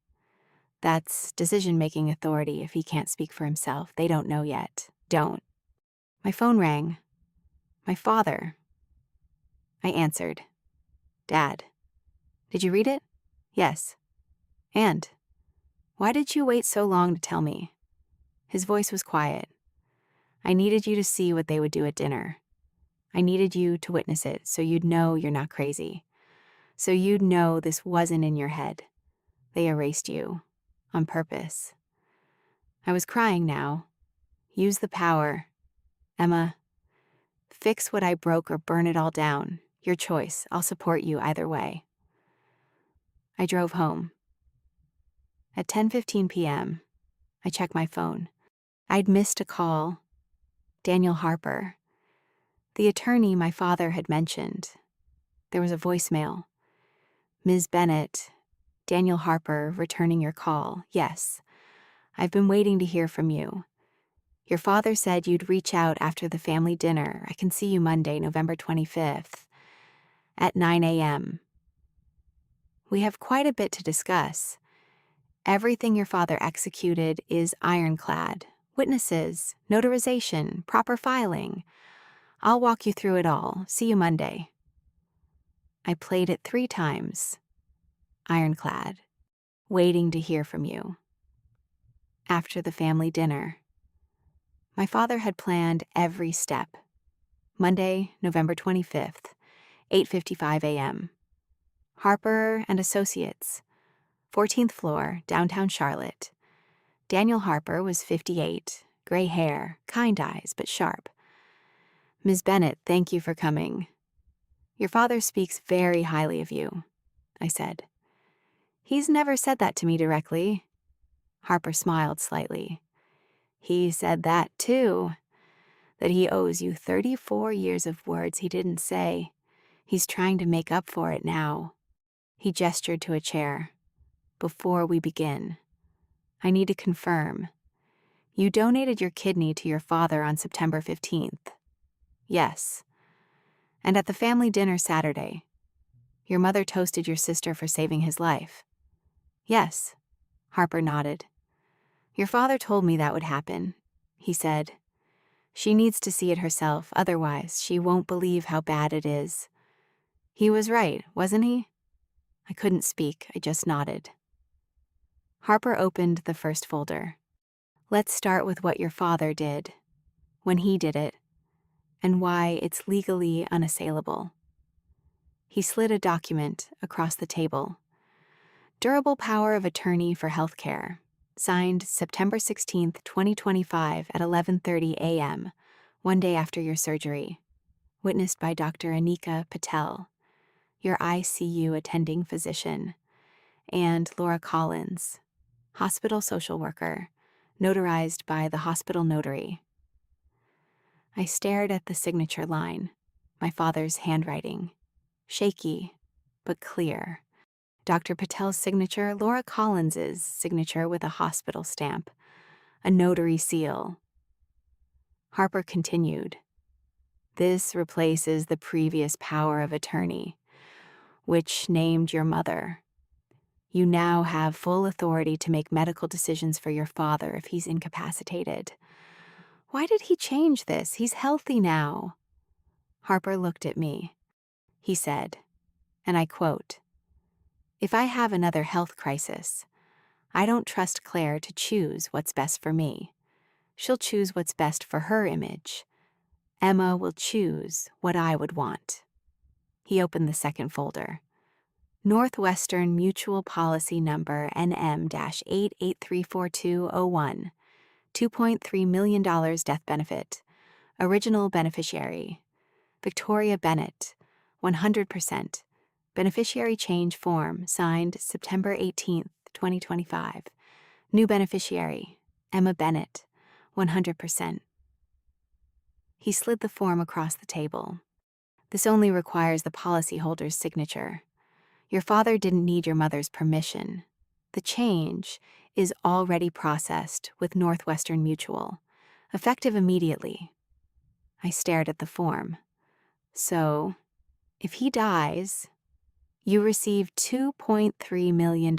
That's decision-making authority if he can't speak for himself. They don't know yet. Don't. My phone rang. My father. I answered. "Dad. Did you read it?" "Yes." "And? Why did you wait so long to tell me?" His voice was quiet. "I needed you to see what they would do at dinner. I needed you to witness it so you'd know you're not crazy. So you'd know this wasn't in your head. They erased you. On purpose." I was crying now. "Use the power. Emma. Fix what I broke or burn it all down. Your choice. I'll support you either way." I drove home. At 10:15 p.m., I checked my phone. I'd missed a call. Daniel Harper, the attorney my father had mentioned. There was a voicemail. "Ms. Bennett, Daniel Harper returning your call. Yes, I've been waiting to hear from you. Your father said you'd reach out after the family dinner. I can see you Monday, November 25th, at 9 a.m. We have quite a bit to discuss. Everything your father executed is ironclad. Witnesses, notarization, proper filing. I'll walk you through it all. See you Monday." I played it 3 times. Ironclad. Waiting to hear from you. After the family dinner. My father had planned every step. Monday, November 25th, 8:55 a.m. Harper and Associates. 14th floor, downtown Charlotte. Daniel Harper was 58, gray hair, kind eyes, but sharp. Ms. Bennett, thank you for coming. Your father speaks very highly of you, I said. He's never said that to me directly. Harper smiled slightly. He said that too, that he owes you 34 years of words he didn't say. He's trying to make up for it now. He gestured to a chair. Before we begin, I need to confirm. You donated your kidney to your father on September 15th. Yes. And at the family dinner Saturday, your mother toasted your sister for saving his life. Yes. Harper nodded. Your father told me that would happen, he said. She needs to see it herself, otherwise she won't believe how bad it is. He was right, wasn't he? I couldn't speak, I just nodded. Harper opened the first folder. Let's start with what your father did, when he did it, and why it's legally unassailable. He slid a document across the table. Durable Power of Attorney for Healthcare, signed September 16th, 2025 at 11:30 a.m., one day after your surgery. Witnessed by Dr. Anika Patel, your ICU attending physician, and Laura Collins, hospital social worker, notarized by the hospital notary. I stared at the signature line, my father's handwriting, shaky but clear. Dr. Patel's signature, Laura Collins's signature with a hospital stamp, a notary seal. Harper continued. This replaces the previous power of attorney, which named your mother. You now have full authority to make medical decisions for your father if he's incapacitated. Why did he change this? He's healthy now. Harper looked at me. He said, and I quote, If I have another health crisis, I don't trust Claire to choose what's best for me. She'll choose what's best for her image. Emma will choose what I would want. He opened the second folder. Northwestern Mutual Policy Number NM-88342001, $2.3 million death benefit. Original beneficiary, Victoria Bennett, 100%. Beneficiary change form, signed September 18th, 2025. New beneficiary, Emma Bennett, 100%. He slid the form across the table. This only requires the policyholder's signature. Your father didn't need your mother's permission. The change is already processed with Northwestern Mutual, effective immediately. I stared at the form. So, if he dies, you receive $2.3 million.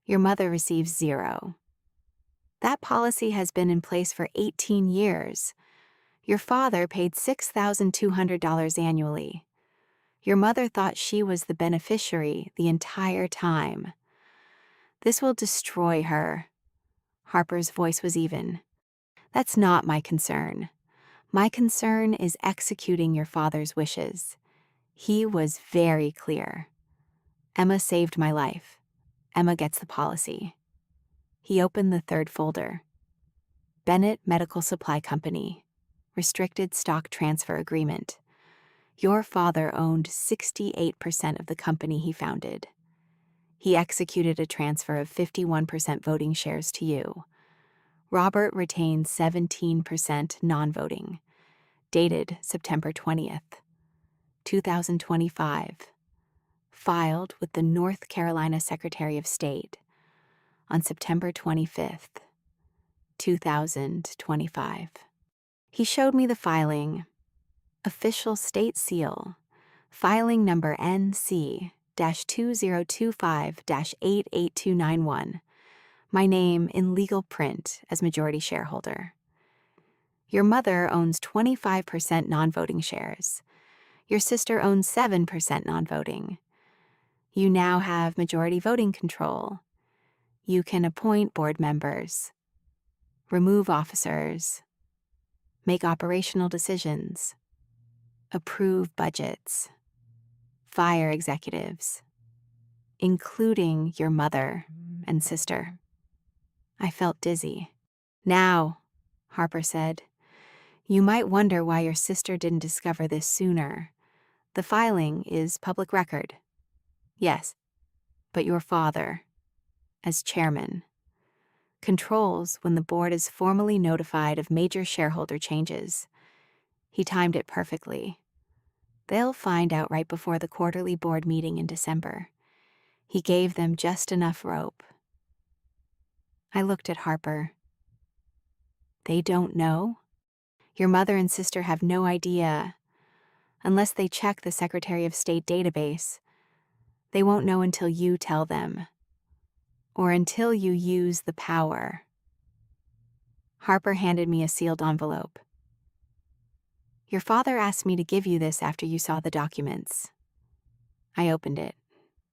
Your mother receives $0. That policy has been in place for 18 years. Your father paid $6,200 annually. Your mother thought she was the beneficiary the entire time. This will destroy her. Harper's voice was even. That's not my concern. My concern is executing your father's wishes. He was very clear. Emma saved my life. Emma gets the policy. He opened the third folder. Bennett Medical Supply Company. Restricted Stock Transfer Agreement. Your father owned 68% of the company he founded. He executed a transfer of 51% voting shares to you. Robert retained 17% non-voting. Dated September 20th, 2025. Filed with the North Carolina Secretary of State on September 25th, 2025. He showed me the filing. Official state seal, filing number NC-2025-88291. My name in legal print as majority shareholder. Your mother owns 25% non-voting shares. Your sister owns 7% non-voting. You now have majority voting control. You can appoint board members, remove officers, make operational decisions, approve budgets, fire executives, including your mother and sister. I felt dizzy. Now, Harper said, you might wonder why your sister didn't discover this sooner. The filing is public record. Yes, but your father, as chairman, controls when the board is formally notified of major shareholder changes. He timed it perfectly. They'll find out right before the quarterly board meeting in December. He gave them just enough rope. I looked at Harper. They don't know? Your mother and sister have no idea. Unless they check the Secretary of State database, they won't know until you tell them. Or until you use the power. Harper handed me a sealed envelope. Your father asked me to give you this after you saw the documents. I opened it.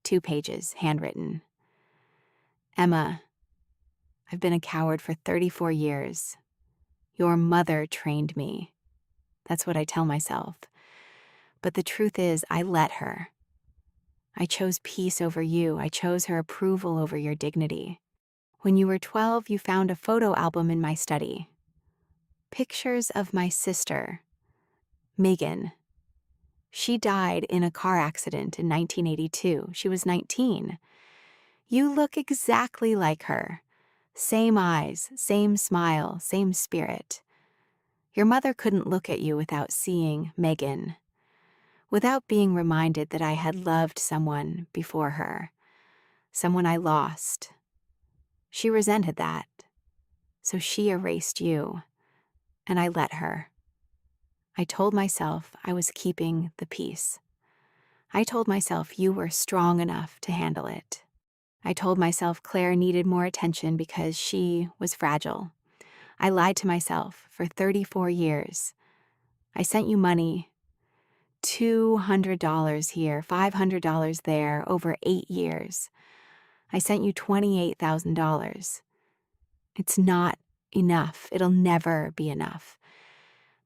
2 pages, handwritten. Emma, I've been a coward for 34 years. Your mother trained me. That's what I tell myself. But the truth is, I let her. I chose peace over you. I chose her approval over your dignity. When you were 12, you found a photo album in my study. Pictures of my sister, Megan. She died in a car accident in 1982. She was 19. You look exactly like her. Same eyes, same smile, same spirit. Your mother couldn't look at you without seeing Megan, without being reminded that I had loved someone before her, someone I lost. She resented that, so she erased you, and I let her. I told myself I was keeping the peace. I told myself you were strong enough to handle it. I told myself Claire needed more attention because she was fragile. I lied to myself for 34 years. I sent you money, $200 here, $500 there, over 8 years. I sent you $28,000. It's not enough. It'll never be enough.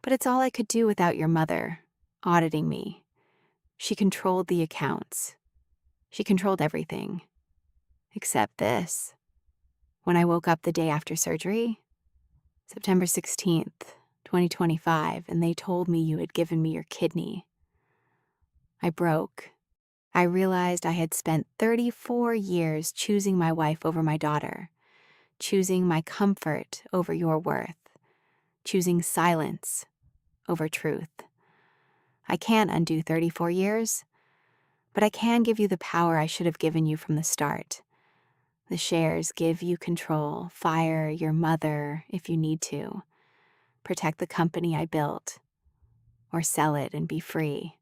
But it's all I could do without your mother auditing me. She controlled the accounts. She controlled everything. Except this. When I woke up the day after surgery, September 16th, 2025, and they told me you had given me your kidney, I broke. I realized I had spent 34 years choosing my wife over my daughter, choosing my comfort over your worth, choosing silence over truth. I can't undo 34 years, but I can give you the power I should have given you from the start. The shares give you control. Fire your mother if you need to. Protect the company I built, or sell it and be free.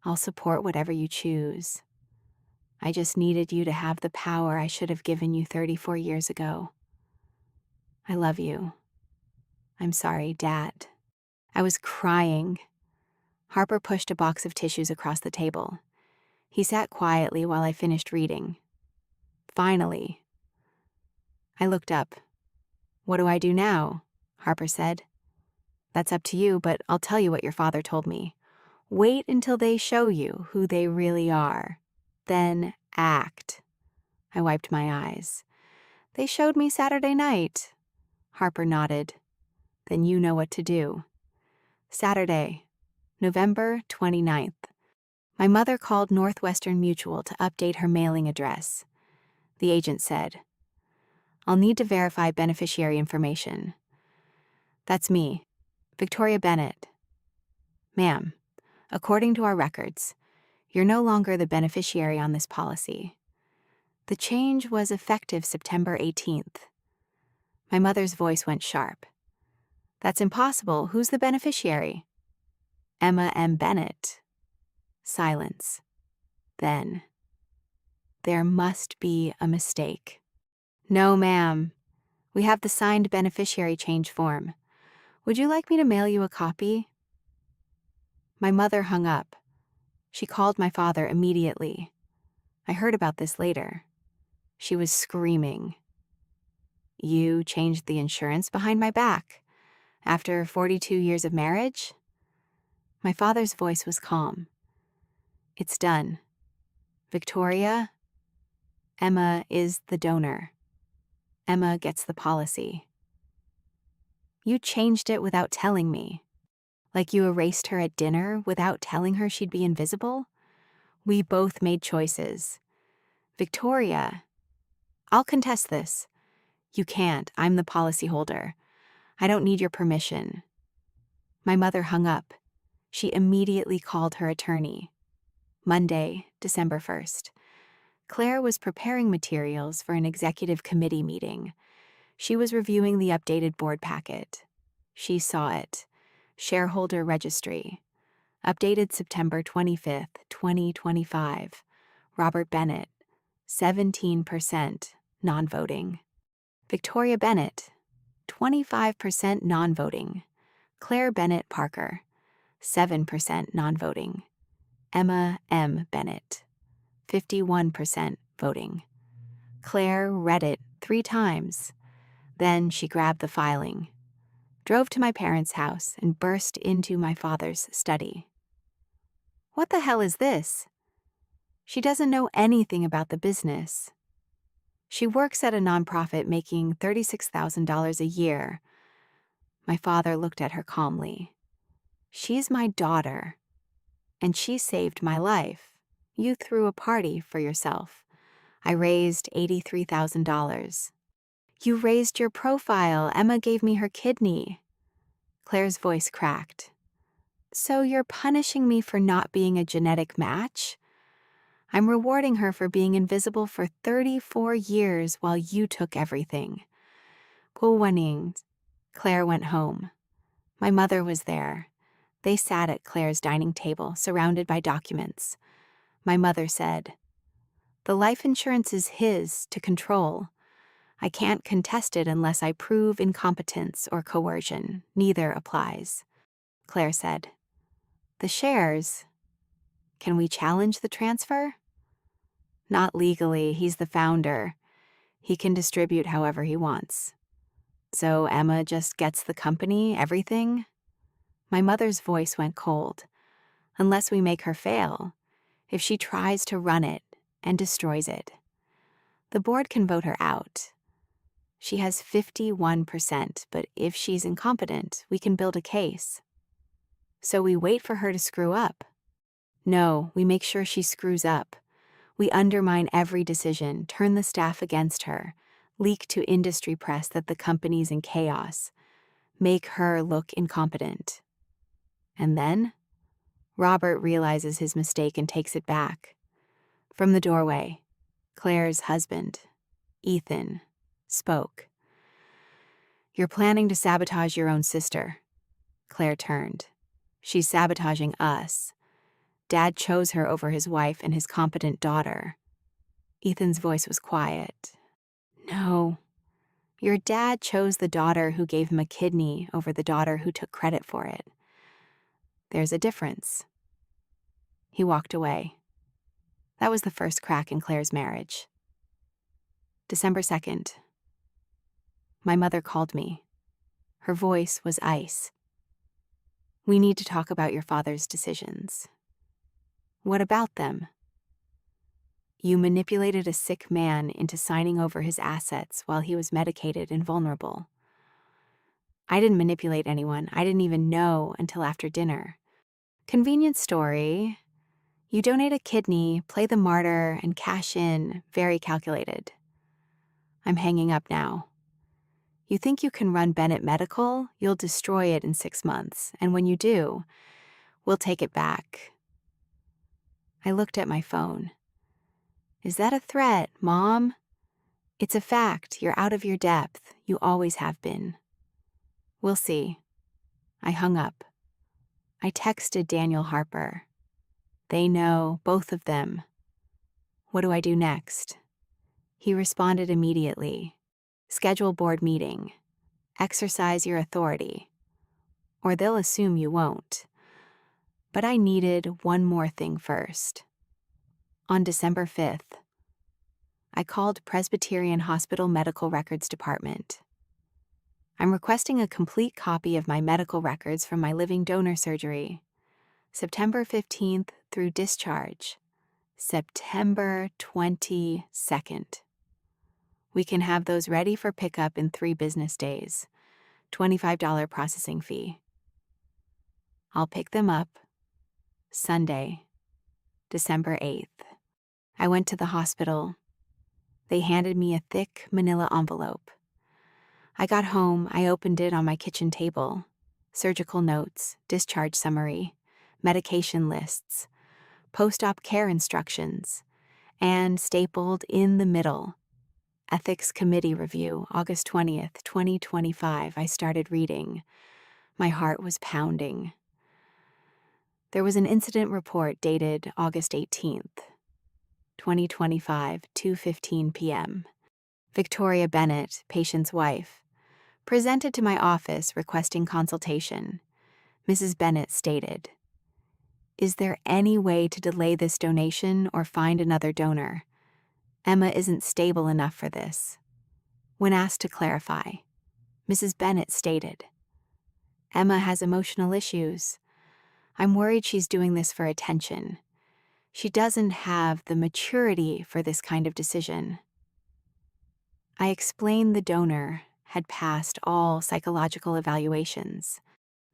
I'll support whatever you choose. I just needed you to have the power I should have given you 34 years ago. I love you. I'm sorry, Dad. I was crying. Harper pushed a box of tissues across the table. He sat quietly while I finished reading. Finally, I looked up. What do I do now? Harper said. That's up to you, but I'll tell you what your father told me. Wait until they show you who they really are. Then act. I wiped my eyes. They showed me Saturday night. Harper nodded. Then you know what to do. Saturday, November 29th. My mother called Northwestern Mutual to update her mailing address. The agent said, I'll need to verify beneficiary information. That's me, Victoria Bennett. Ma'am, according to our records, you're no longer the beneficiary on this policy. The change was effective September 18th. My mother's voice went sharp. That's impossible. Who's the beneficiary? Emma M. Bennett. Silence. Then, there must be a mistake. No, ma'am. We have the signed beneficiary change form. Would you like me to mail you a copy? My mother hung up. She called my father immediately. I heard about this later. She was screaming. You changed the insurance behind my back. After 42 years of marriage? My father's voice was calm. It's done. Victoria, Emma is the donor. Emma gets the policy. You changed it without telling me. Like you erased her at dinner without telling her she'd be invisible? We both made choices. Victoria, I'll contest this. You can't. I'm the policyholder. I don't need your permission. My mother hung up. She immediately called her attorney. Monday, December 1st. Claire was preparing materials for an executive committee meeting. She was reviewing the updated board packet. She saw it. Shareholder registry. Updated September 25th, 2025. Robert Bennett, 17% non-voting. Victoria Bennett, 25% non-voting. Claire Bennett Parker, 7% non-voting. Emma M. Bennett, 51% voting. Claire read it 3 times. Then she grabbed the filing, drove to my parents' house, and burst into my father's study. What the hell is this? She doesn't know anything about the business. She works at a nonprofit making $36,000 a year. My father looked at her calmly. She's my daughter, and she saved my life. You threw a party for yourself. I raised $83,000. You raised your profile. Emma gave me her kidney. Claire's voice cracked. So you're punishing me for not being a genetic match? I'm rewarding her for being invisible for 34 years while you took everything. Guwaning. Claire went home. My mother was there. They sat at Claire's dining table, surrounded by documents. My mother said, "The life insurance is his to control. I can't contest it unless I prove incompetence or coercion. Neither applies." Claire said, "The shares, can we challenge the transfer?" "Not legally. He's the founder. He can distribute however he wants." "So Emma just gets the company, everything?" My mother's voice went cold. "Unless we make her fail. If she tries to run it and destroys it. The board can vote her out. She has 51%, but if she's incompetent, we can build a case." "So we wait for her to screw up?" "No, we make sure she screws up. We undermine every decision, turn the staff against her, leak to industry press that the company's in chaos, make her look incompetent. And then Robert realizes his mistake and takes it back. From the doorway, Claire's husband, Ethan, spoke. "You're planning to sabotage your own sister." Claire turned. "She's sabotaging us. Dad chose her over his wife and his competent daughter." Ethan's voice was quiet. "No, your dad chose the daughter who gave him a kidney over the daughter who took credit for it. There's a difference." He walked away. That was the first crack in Claire's marriage. December 2nd. My mother called me. Her voice was ice. "We need to talk about your father's decisions." "What about them?" "You manipulated a sick man into signing over his assets while he was medicated and vulnerable." "I didn't manipulate anyone. I didn't even know until after dinner." "Convenient story. You donate a kidney, play the martyr, and cash in. Very calculated." I'm hanging up now. "You think you can run Bennett Medical? You'll destroy it in 6 months, and when you do, we'll take it back." I looked at my phone. "Is that a threat, Mom?" "It's a fact. You're out of your depth. You always have been." "We'll see." I hung up. I texted Daniel Harper. They know, both of them. What do I do next? He responded immediately. "Schedule board meeting. Exercise your authority. Or they'll assume you won't." But I needed one more thing first. On December 5th, I called Presbyterian Hospital Medical Records Department. "I'm requesting a complete copy of my medical records from my living donor surgery, September 15th through discharge, September 22nd. We can have those ready for pickup in 3 business days. $25 processing fee. I'll pick them up Sunday, December 8th. I went to the hospital. They handed me a thick manila envelope. I got home, I opened it on my kitchen table. Surgical notes, discharge summary, medication lists, post-op care instructions, and stapled in the middle, Ethics Committee Review, August 20th, 2025. I started reading. My heart was pounding. There was an incident report dated August 18th, 2025, 2:15 p.m. Victoria Bennett, patient's wife, presented to my office requesting consultation. Mrs. Bennett stated, "Is there any way to delay this donation or find another donor? Emma isn't stable enough for this." When asked to clarify, Mrs. Bennett stated, "Emma has emotional issues. I'm worried she's doing this for attention. She doesn't have the maturity for this kind of decision." I explained the donor had passed all psychological evaluations.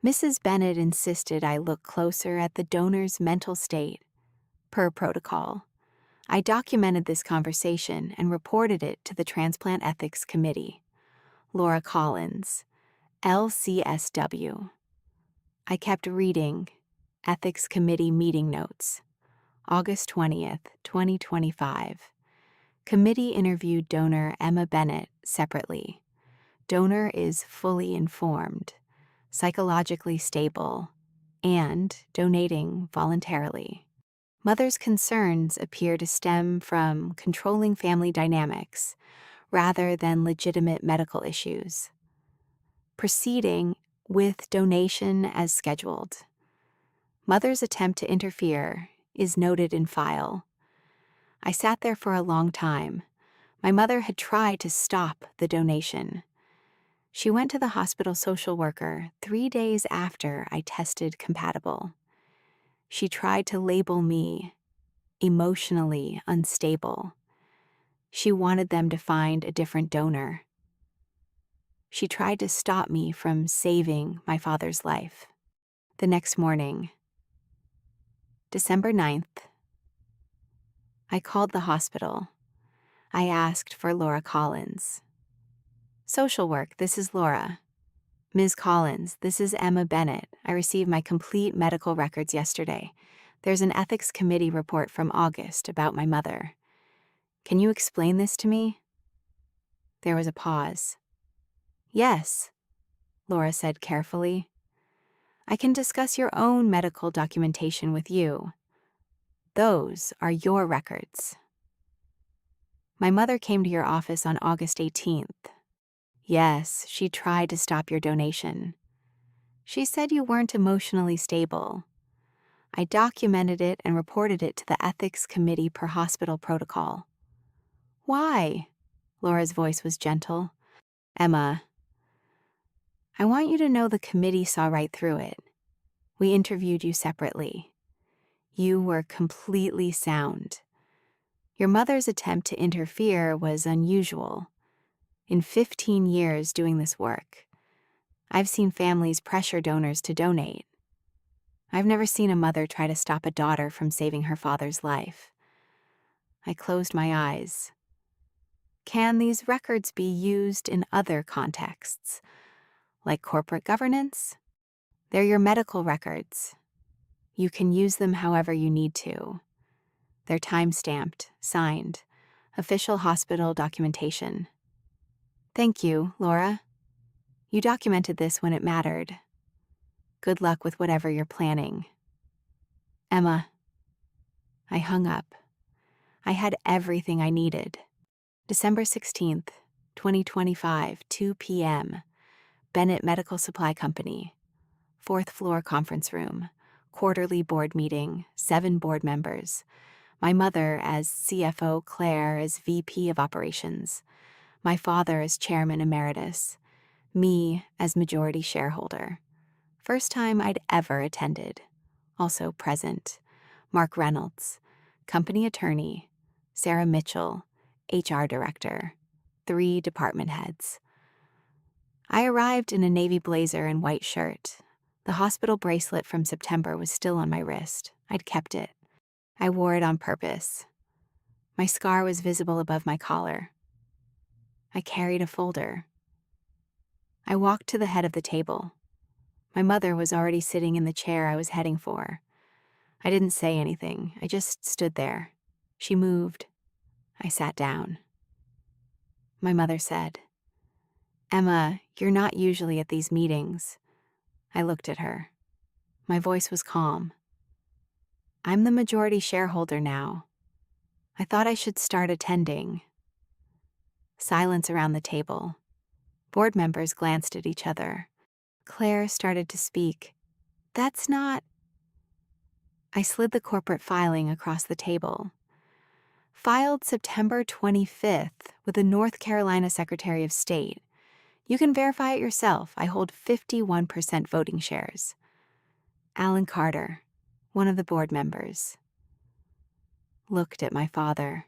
Mrs. Bennett insisted I look closer at the donor's mental state. Per protocol, I documented this conversation and reported it to the Transplant Ethics Committee. Laura Collins, LCSW. I kept reading Ethics Committee meeting notes. August 20th, 2025. Committee interviewed donor Emma Bennett separately. Donor is fully informed, psychologically stable, and donating voluntarily. Mother's concerns appear to stem from controlling family dynamics rather than legitimate medical issues. Proceeding with donation as scheduled. Mother's attempt to interfere is noted in file. I sat there for a long time. My mother had tried to stop the donation. She went to the hospital social worker 3 days after I tested compatible. She tried to label me emotionally unstable. She wanted them to find a different donor. She tried to stop me from saving my father's life. The next morning, December 9th, I called the hospital. I asked for Laura Collins. "Social work, this is Laura." "Ms. Collins, this is Emma Bennett. I received my complete medical records yesterday. There's an ethics committee report from August about my mother. Can you explain this to me?" There was a pause. "Yes," Laura said carefully. "I can discuss your own medical documentation with you. Those are your records. My mother came to your office on August 18th. Yes, she tried to stop your donation. She said you weren't emotionally stable. I documented it and reported it to the ethics committee per hospital protocol." "Why?" Laura's voice was gentle. "Emma, I want you to know the committee saw right through it. We interviewed you separately. You were completely sound. Your mother's attempt to interfere was unusual. In 15 years doing this work, I've seen families pressure donors to donate. I've never seen a mother try to stop a daughter from saving her father's life." I closed my eyes. Can these records be used in other contexts, like corporate governance? They're your medical records. You can use them however you need to. They're time-stamped, signed, official hospital documentation. Thank you, Laura. You documented this when it mattered. Good luck with whatever you're planning. Emma. I hung up. I had everything I needed. December 16th, 2025, 2 p.m. Bennett Medical Supply Company. 4th floor conference room. Quarterly board meeting, 7 board members. My mother as CFO, Claire as VP of Operations. My father as Chairman Emeritus. Me as majority shareholder. First time I'd ever attended. Also present, Mark Reynolds, company attorney, Sarah Mitchell, HR director, 3 department heads. I arrived in a navy blazer and white shirt. The hospital bracelet from September was still on my wrist. I'd kept it. I wore it on purpose. My scar was visible above my collar. I carried a folder. I walked to the head of the table. My mother was already sitting in the chair I was heading for. I didn't say anything. I just stood there. She moved. I sat down. My mother said, "Emma, you're not usually at these meetings." I looked at her. My voice was calm. "I'm the majority shareholder now. I thought I should start attending." Silence around the table. Board members glanced at each other. Claire started to speak. "That's not..." I slid the corporate filing across the table. "Filed September 25th with the North Carolina Secretary of State. You can verify it yourself. I hold 51% voting shares." Alan Carter, one of the board members, looked at my father.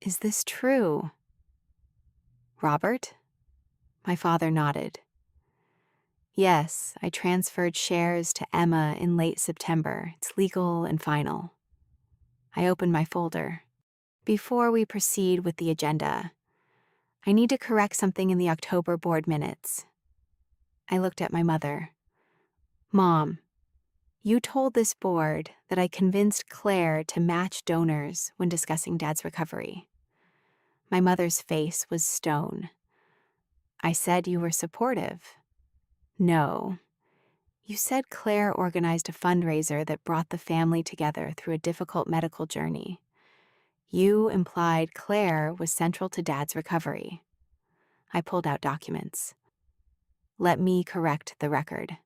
"Is this true?" "Robert?" My father nodded. "Yes, I transferred shares to Emma in late September. It's legal and final." I opened my folder. "Before we proceed with the agenda, I need to correct something in the October board minutes." I looked at my mother. "Mom, you told this board that I convinced Claire to match donors when discussing Dad's recovery." My mother's face was stone. "I said you were supportive." "No. You said Claire organized a fundraiser that brought the family together through a difficult medical journey. You implied Claire was central to Dad's recovery." I pulled out documents. "Let me correct the record."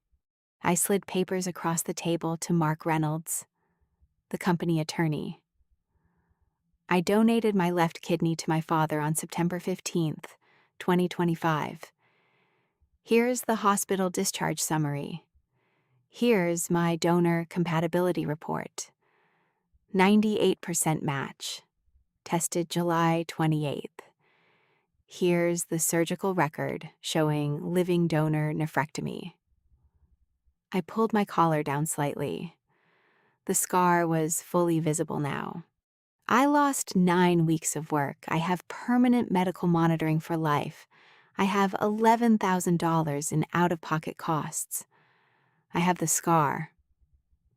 I slid papers across the table to Mark Reynolds, the company attorney. "I donated my left kidney to my father on September 15th, 2025. Here's the hospital discharge summary. Here's my donor compatibility report. 98% match. Tested July 28th. Here's the surgical record showing living donor nephrectomy." I pulled my collar down slightly. The scar was fully visible now. "I lost 9 weeks of work. I have permanent medical monitoring for life. I have $11,000 in out-of-pocket costs. I have the scar."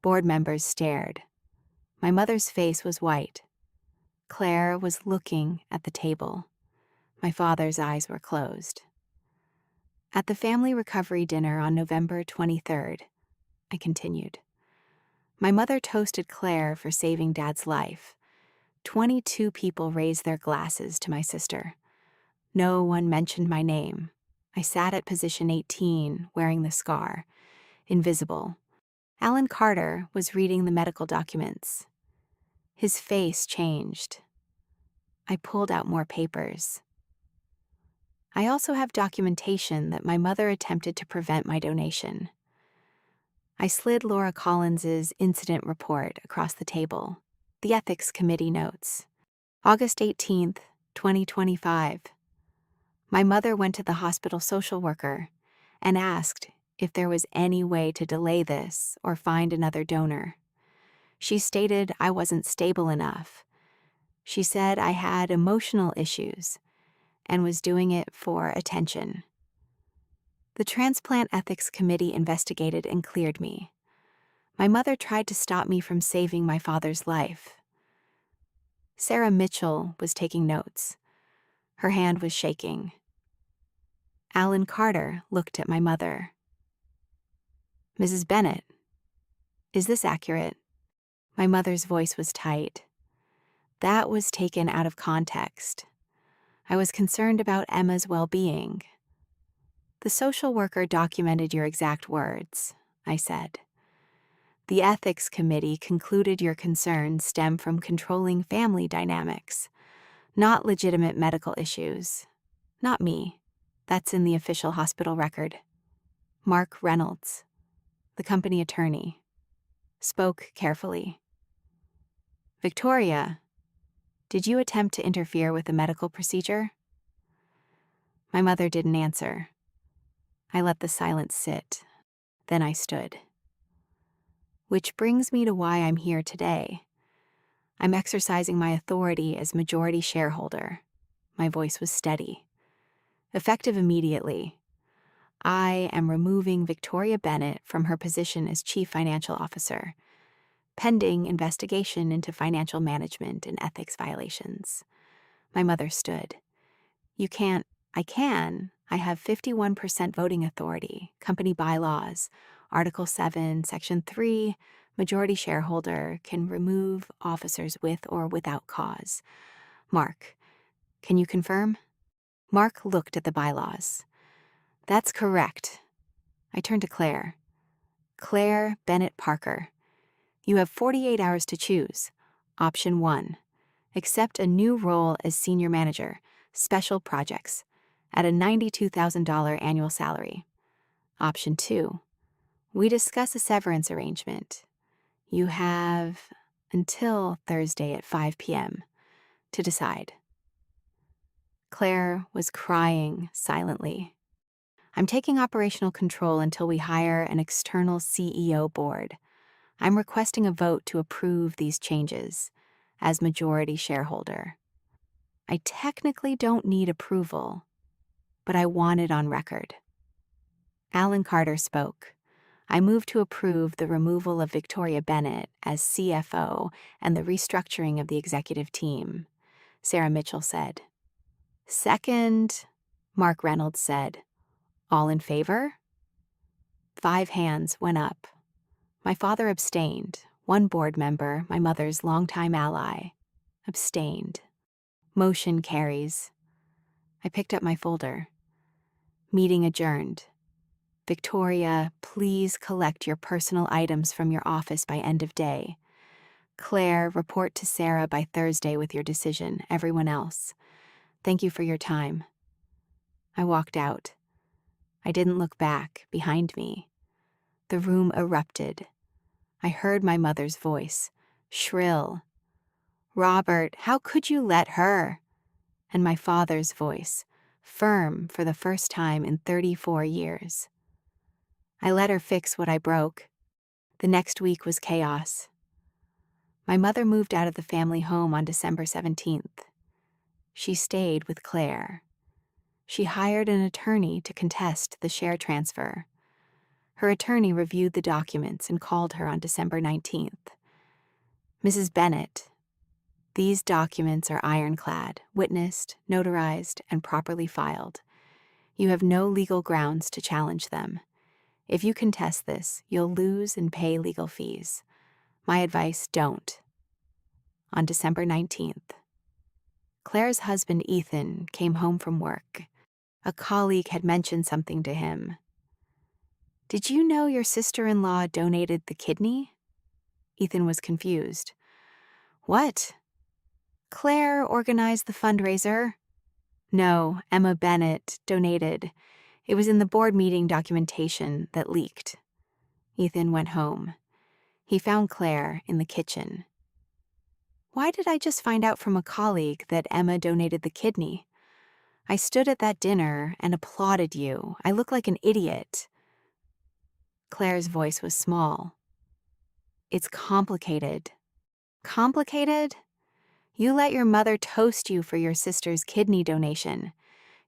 Board members stared. My mother's face was white. Claire was looking at the table. My father's eyes were closed. "At the family recovery dinner on November 23rd, I continued, my mother toasted Claire for saving Dad's life. 22 people raised their glasses to my sister. No one mentioned my name. I sat at position 18, wearing the scar, invisible. Alan Carter was reading the medical documents. His face changed. I pulled out more papers. I also have documentation that my mother attempted to prevent my donation." I slid Laura Collins's incident report across the table. The Ethics Committee notes. August 18th, 2025. My mother went to the hospital social worker and asked if there was any way to delay this or find another donor. She stated I wasn't stable enough. She said I had emotional issues and was doing it for attention. The Transplant Ethics Committee investigated and cleared me. My mother tried to stop me from saving my father's life. Sarah Mitchell was taking notes. Her hand was shaking. Alan Carter looked at my mother. "Mrs. Bennett, is this accurate?" My mother's voice was tight. "That was taken out of context. I was concerned about Emma's well-being." "The social worker documented your exact words," I said. "The ethics committee concluded your concerns stem from controlling family dynamics, not legitimate medical issues. Not me. That's in the official hospital record." Mark Reynolds, the company attorney, spoke carefully. Victoria, did you attempt to interfere with the medical procedure? My mother didn't answer. I let the silence sit. Then I stood. Which brings me to why I'm here today. I'm exercising my authority as majority shareholder. My voice was steady. Effective immediately, I am removing Victoria Bennett from her position as Chief Financial Officer, pending investigation into financial management and ethics violations. My mother stood. You can't. I can. I have 51% voting authority, company bylaws, Article 7, Section 3, majority shareholder can remove officers with or without cause. Mark, can you confirm? Mark looked at the bylaws. That's correct. I turned to Claire. Claire Bennett Parker. You have 48 hours to choose. Option 1. Accept a new role as senior manager, special projects, at a $92,000 annual salary. Option 2. We discuss a severance arrangement. You have until Thursday at 5 p.m. to decide. Claire was crying silently. I'm taking operational control until we hire an external CEO board. I'm requesting a vote to approve these changes as majority shareholder. I technically don't need approval, but I want it on record. Alan Carter spoke. I move to approve the removal of Victoria Bennett as CFO and the restructuring of the executive team, Sarah Mitchell said. Second, Mark Reynolds said. All in favor? 5 hands went up. My father abstained. One board member, my mother's longtime ally, abstained. Motion carries. I picked up my folder. Meeting adjourned. Victoria, please collect your personal items from your office by end of day. Claire, report to Sarah by Thursday with your decision. Everyone else, thank you for your time. I walked out. I didn't look back, behind me. The room erupted. I heard my mother's voice, shrill. Robert, how could you let her? And my father's voice, firm for the first time in 34 years. I let her fix what I broke. The next week was chaos. My mother moved out of the family home on December 17th. She stayed with Claire. She hired an attorney to contest the share transfer. Her attorney reviewed the documents and called her on December 19th. Mrs. Bennett, these documents are ironclad, witnessed, notarized, and properly filed. You have no legal grounds to challenge them. If you contest this, you'll lose and pay legal fees. My advice, don't. On December 19th, Claire's husband, Ethan, came home from work. A colleague had mentioned something to him. Did you know your sister-in-law donated the kidney? Ethan was confused. What? Claire organized the fundraiser? No, Emma Bennett donated. It was in the board meeting documentation that leaked. Ethan went home. He found Claire in the kitchen. Why did I just find out from a colleague that Emma donated the kidney? I stood at that dinner and applauded you. I look like an idiot. Claire's voice was small. It's complicated. Complicated? You let your mother toast you for your sister's kidney donation.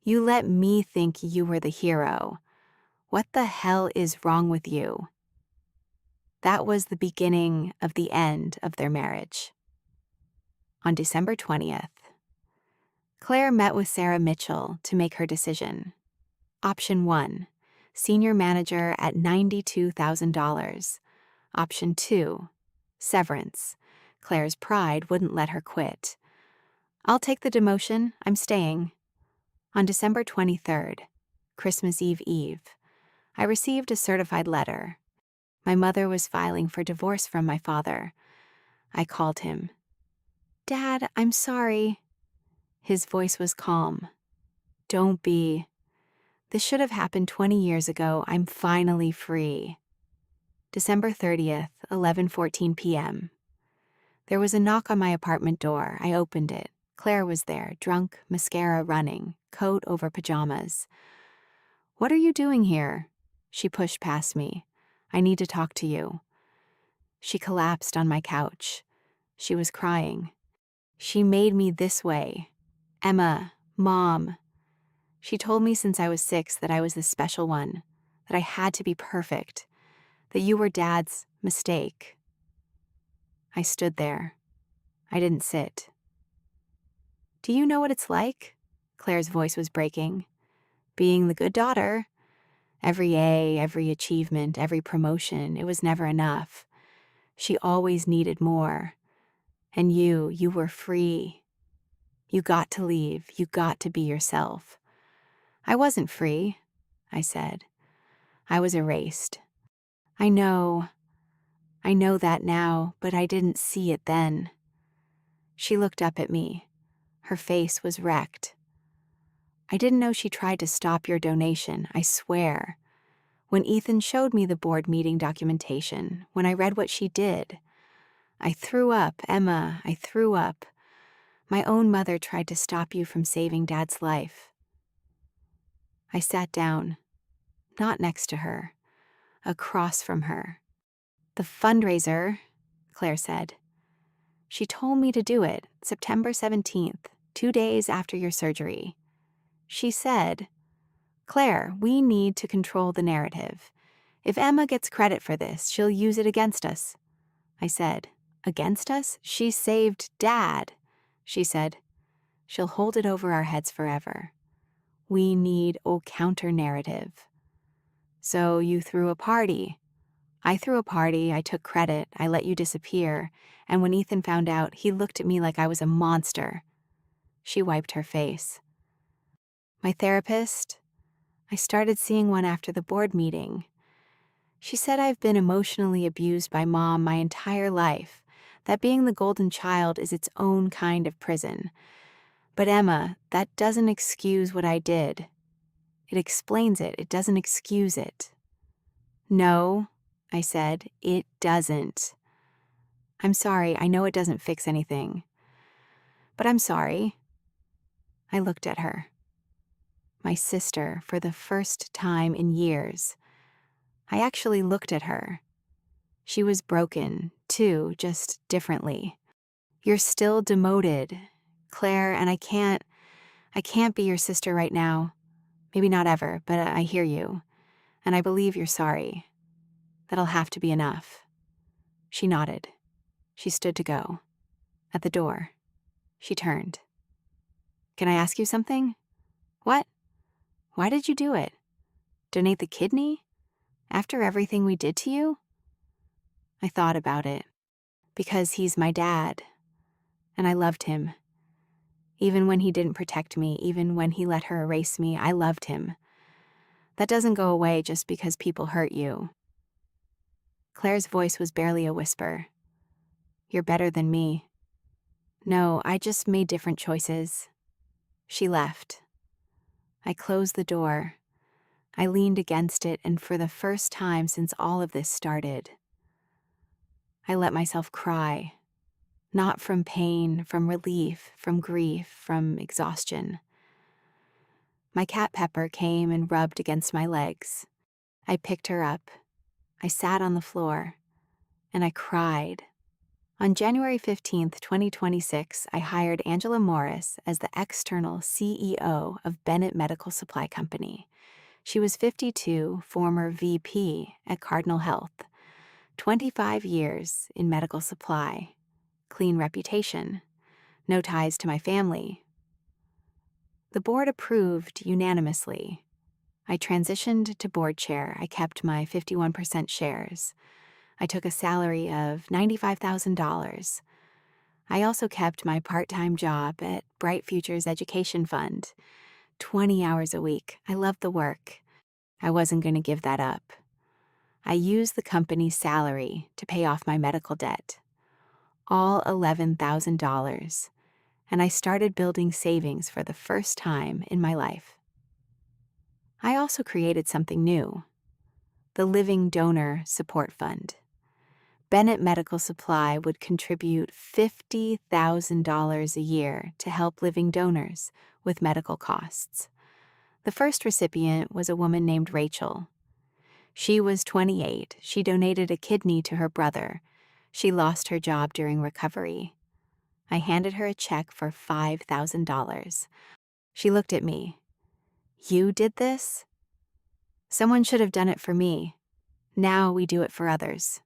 You let me think you were the hero. What the hell is wrong with you? That was the beginning of the end of their marriage. On December 20th, Claire met with Sarah Mitchell to make her decision. Option 1, senior manager at $92,000. Option 2, severance. Claire's pride wouldn't let her quit. I'll take the demotion. I'm staying. On December 23rd, Christmas Eve, I received a certified letter. My mother was filing for divorce from my father. I called him. Dad, I'm sorry. His voice was calm. Don't be. This should have happened 20 years ago. I'm finally free. December 30th, 11:14 p.m. There was a knock on my apartment door. I opened it. Claire was there, drunk, mascara running, coat over pajamas. "What are you doing here?" She pushed past me. "I need to talk to you." She collapsed on my couch. She was crying. "She made me this way. Emma, Mom." She told me since I was 6 that I was the special one, that I had to be perfect, that you were Dad's mistake. I stood there. I didn't sit. "Do you know what it's like?" Claire's voice was breaking. "Being the good daughter. Every A, every achievement, every promotion, it was never enough. She always needed more. And you were free. You got to leave. You got to be yourself." "I wasn't free," I said. "I was erased. I know that now, but I didn't see it then." She looked up at me. Her face was wrecked. "I didn't know she tried to stop your donation, I swear. When Ethan showed me the board meeting documentation, when I read what she did, I threw up, Emma, I threw up. My own mother tried to stop you from saving Dad's life." I sat down, not next to her, across from her. "The fundraiser," Claire said. "She told me to do it, September 17th, 2 days after your surgery. She said, 'Claire, we need to control the narrative. If Emma gets credit for this, she'll use it against us.' I said, 'Against us? She saved Dad.' She said, 'She'll hold it over our heads forever. We need a counter-narrative.' So you threw a party." "I threw a party, I took credit, I let you disappear, and when Ethan found out, he looked at me like I was a monster." She wiped her face. "My therapist? I started seeing one after the board meeting. She said I've been emotionally abused by Mom my entire life, that being the golden child is its own kind of prison. But Emma, that doesn't excuse what I did. It explains it, it doesn't excuse it." "No," I said, "it doesn't. I'm sorry, I know it doesn't fix anything. But I'm sorry." I looked at her. My sister, for the first time in years. I actually looked at her. She was broken, too, just differently. "You're still demoted, Claire, and I can't be your sister right now. Maybe not ever, but I hear you. And I believe you're sorry. That'll have to be enough." She nodded. She stood to go. At the door, she turned. "Can I ask you something?" "What?" "Why did you do it? Donate the kidney? After everything we did to you?" I thought about it. Because he's my dad. And I loved him. Even when he didn't protect me, even when he let her erase me, I loved him. That doesn't go away just because people hurt you." Claire's voice was barely a whisper. "You're better than me." "No, I just made different choices." She left. I closed the door. I leaned against it, and for the first time since all of this started, I let myself cry. Not from pain, from relief, from grief, from exhaustion. My cat Pepper came and rubbed against my legs. I picked her up. I sat on the floor, and I cried. On January 15th, 2026, I hired Angela Morris as the external CEO of Bennett Medical Supply Company. She was 52, former VP at Cardinal Health. 25 years in medical supply. Clean reputation. No ties to my family. The board approved unanimously. I transitioned to board chair. I kept my 51% shares. I took a salary of $95,000. I also kept my part-time job at Bright Futures Education Fund. 20 hours a week. I loved the work. I wasn't going to give that up. I used the company's salary to pay off my medical debt. All $11,000. And I started building savings for the first time in my life. I also created something new. The Living Donor Support Fund. Bennett Medical Supply would contribute $50,000 a year to help living donors with medical costs. The first recipient was a woman named Rachel. She was 28. She donated a kidney to her brother. She lost her job during recovery. I handed her a check for $5,000. She looked at me. "You did this?" "Someone should have done it for me. Now we do it for others."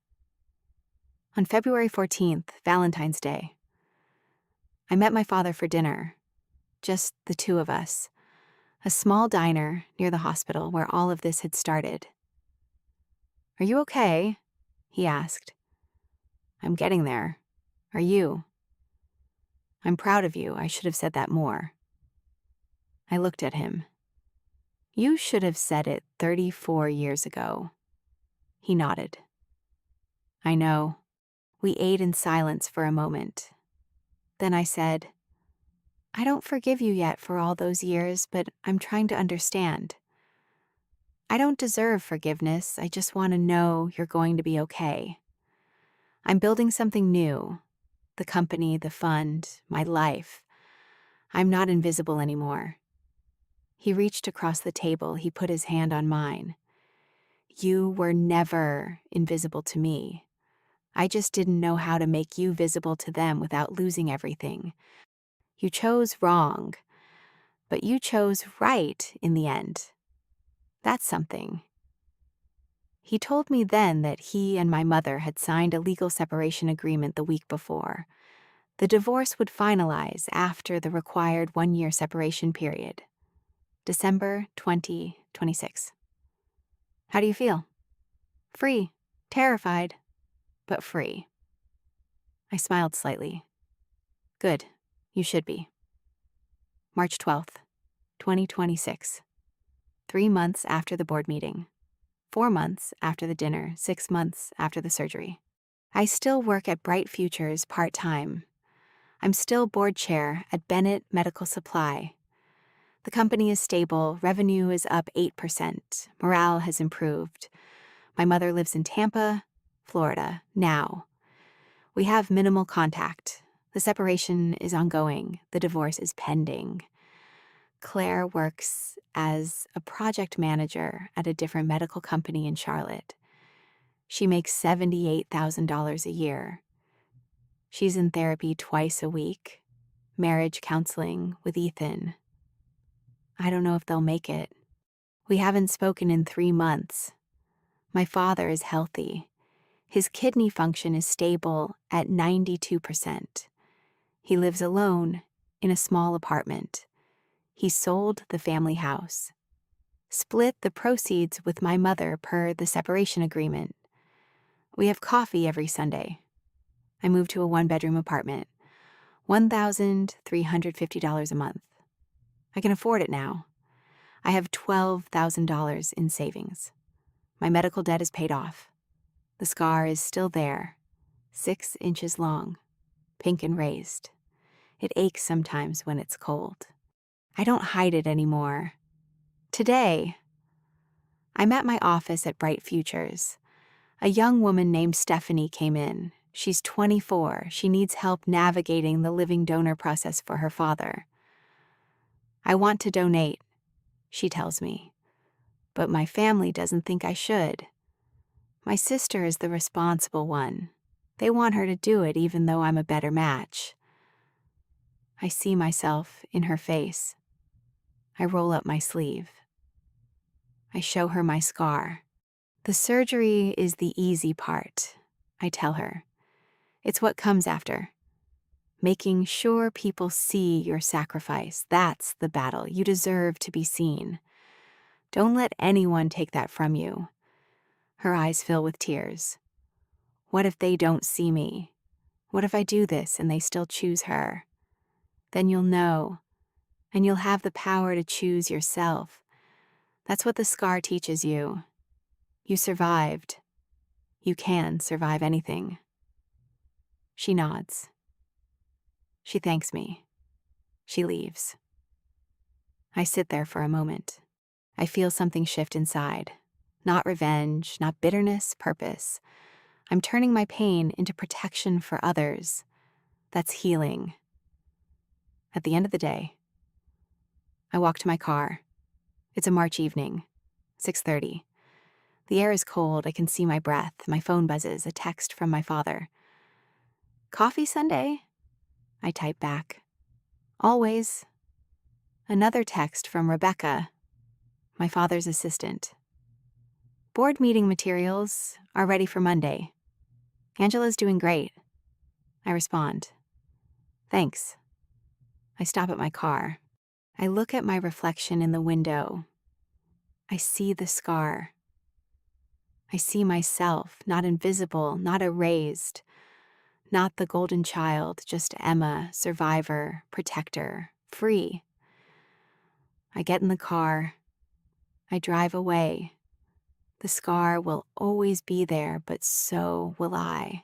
On February 14th, Valentine's Day, I met my father for dinner. Just the two of us. A small diner near the hospital where all of this had started. "Are you okay?" he asked. "I'm getting there. Are you?" "I'm proud of you. I should have said that more." I looked at him. "You should have said it 34 years ago." He nodded. "I know." We ate in silence for a moment. Then I said, "I don't forgive you yet for all those years, but I'm trying to understand. I don't deserve forgiveness. I just want to know you're going to be okay. I'm building something new. The company, the fund, my life. I'm not invisible anymore." He reached across the table. He put his hand on mine. "You were never invisible to me. I just didn't know how to make you visible to them without losing everything. You chose wrong, but you chose right in the end. That's something." He told me then that he and my mother had signed a legal separation agreement the week before. The divorce would finalize after the required 1-year separation period. December 2026. "How do you feel?" "Free. Terrified, but free." I smiled slightly. "Good. You should be." March 12th, 2026. 3 months after the board meeting. 4 months after the dinner. 6 months after the surgery. I still work at Bright Futures part-time. I'm still board chair at Bennett Medical Supply. The company is stable. Revenue is up 8%. Morale has improved. My mother lives in Tampa, Florida, now. We have minimal contact. The separation is ongoing. The divorce is pending. Claire works as a project manager at a different medical company in Charlotte. She makes $78,000 a year. She's in therapy twice a week, marriage counseling with Ethan. I don't know if they'll make it. We haven't spoken in 3 months. My father is healthy. His kidney function is stable at 92%. He lives alone in a small apartment. He sold the family house. Split the proceeds with my mother per the separation agreement. We have coffee every Sunday. I moved to a 1-bedroom apartment. $1,350 a month. I can afford it now. I have $12,000 in savings. My medical debt is paid off. The scar is still there, 6 inches long, pink and raised. It aches sometimes when it's cold. I don't hide it anymore. Today, I'm at my office at Bright Futures. A young woman named Stephanie came in. She's 24. She needs help navigating the living donor process for her father. "I want to donate," she tells me, "but my family doesn't think I should. My sister is the responsible one. They want her to do it even though I'm a better match." I see myself in her face. I roll up my sleeve. I show her my scar. "The surgery is the easy part," I tell her. "It's what comes after. Making sure people see your sacrifice. That's the battle. You deserve to be seen. Don't let anyone take that from you." Her eyes fill with tears. "What if they don't see me? What if I do this and they still choose her? Then you'll know, and you'll have the power to choose yourself. That's what the scar teaches you. You survived. You can survive anything." She nods. She thanks me. She leaves. I sit there for a moment. I feel something shift inside. Not revenge, not bitterness, purpose. I'm turning my pain into protection for others. That's healing. At the end of the day, I walk to my car. It's a March evening, 6:30. The air is cold. I can see my breath. My phone buzzes, a text from my father. "Coffee Sunday?" I type back. "Always." Another text from Rebecca, my father's assistant. "Board meeting materials are ready for Monday. Angela's doing great." I respond. "Thanks." I stop at my car. I look at my reflection in the window. I see the scar. I see myself, not invisible, not erased, not the golden child, just Emma, survivor, protector, free. I get in the car. I drive away. The scar will always be there, but so will I.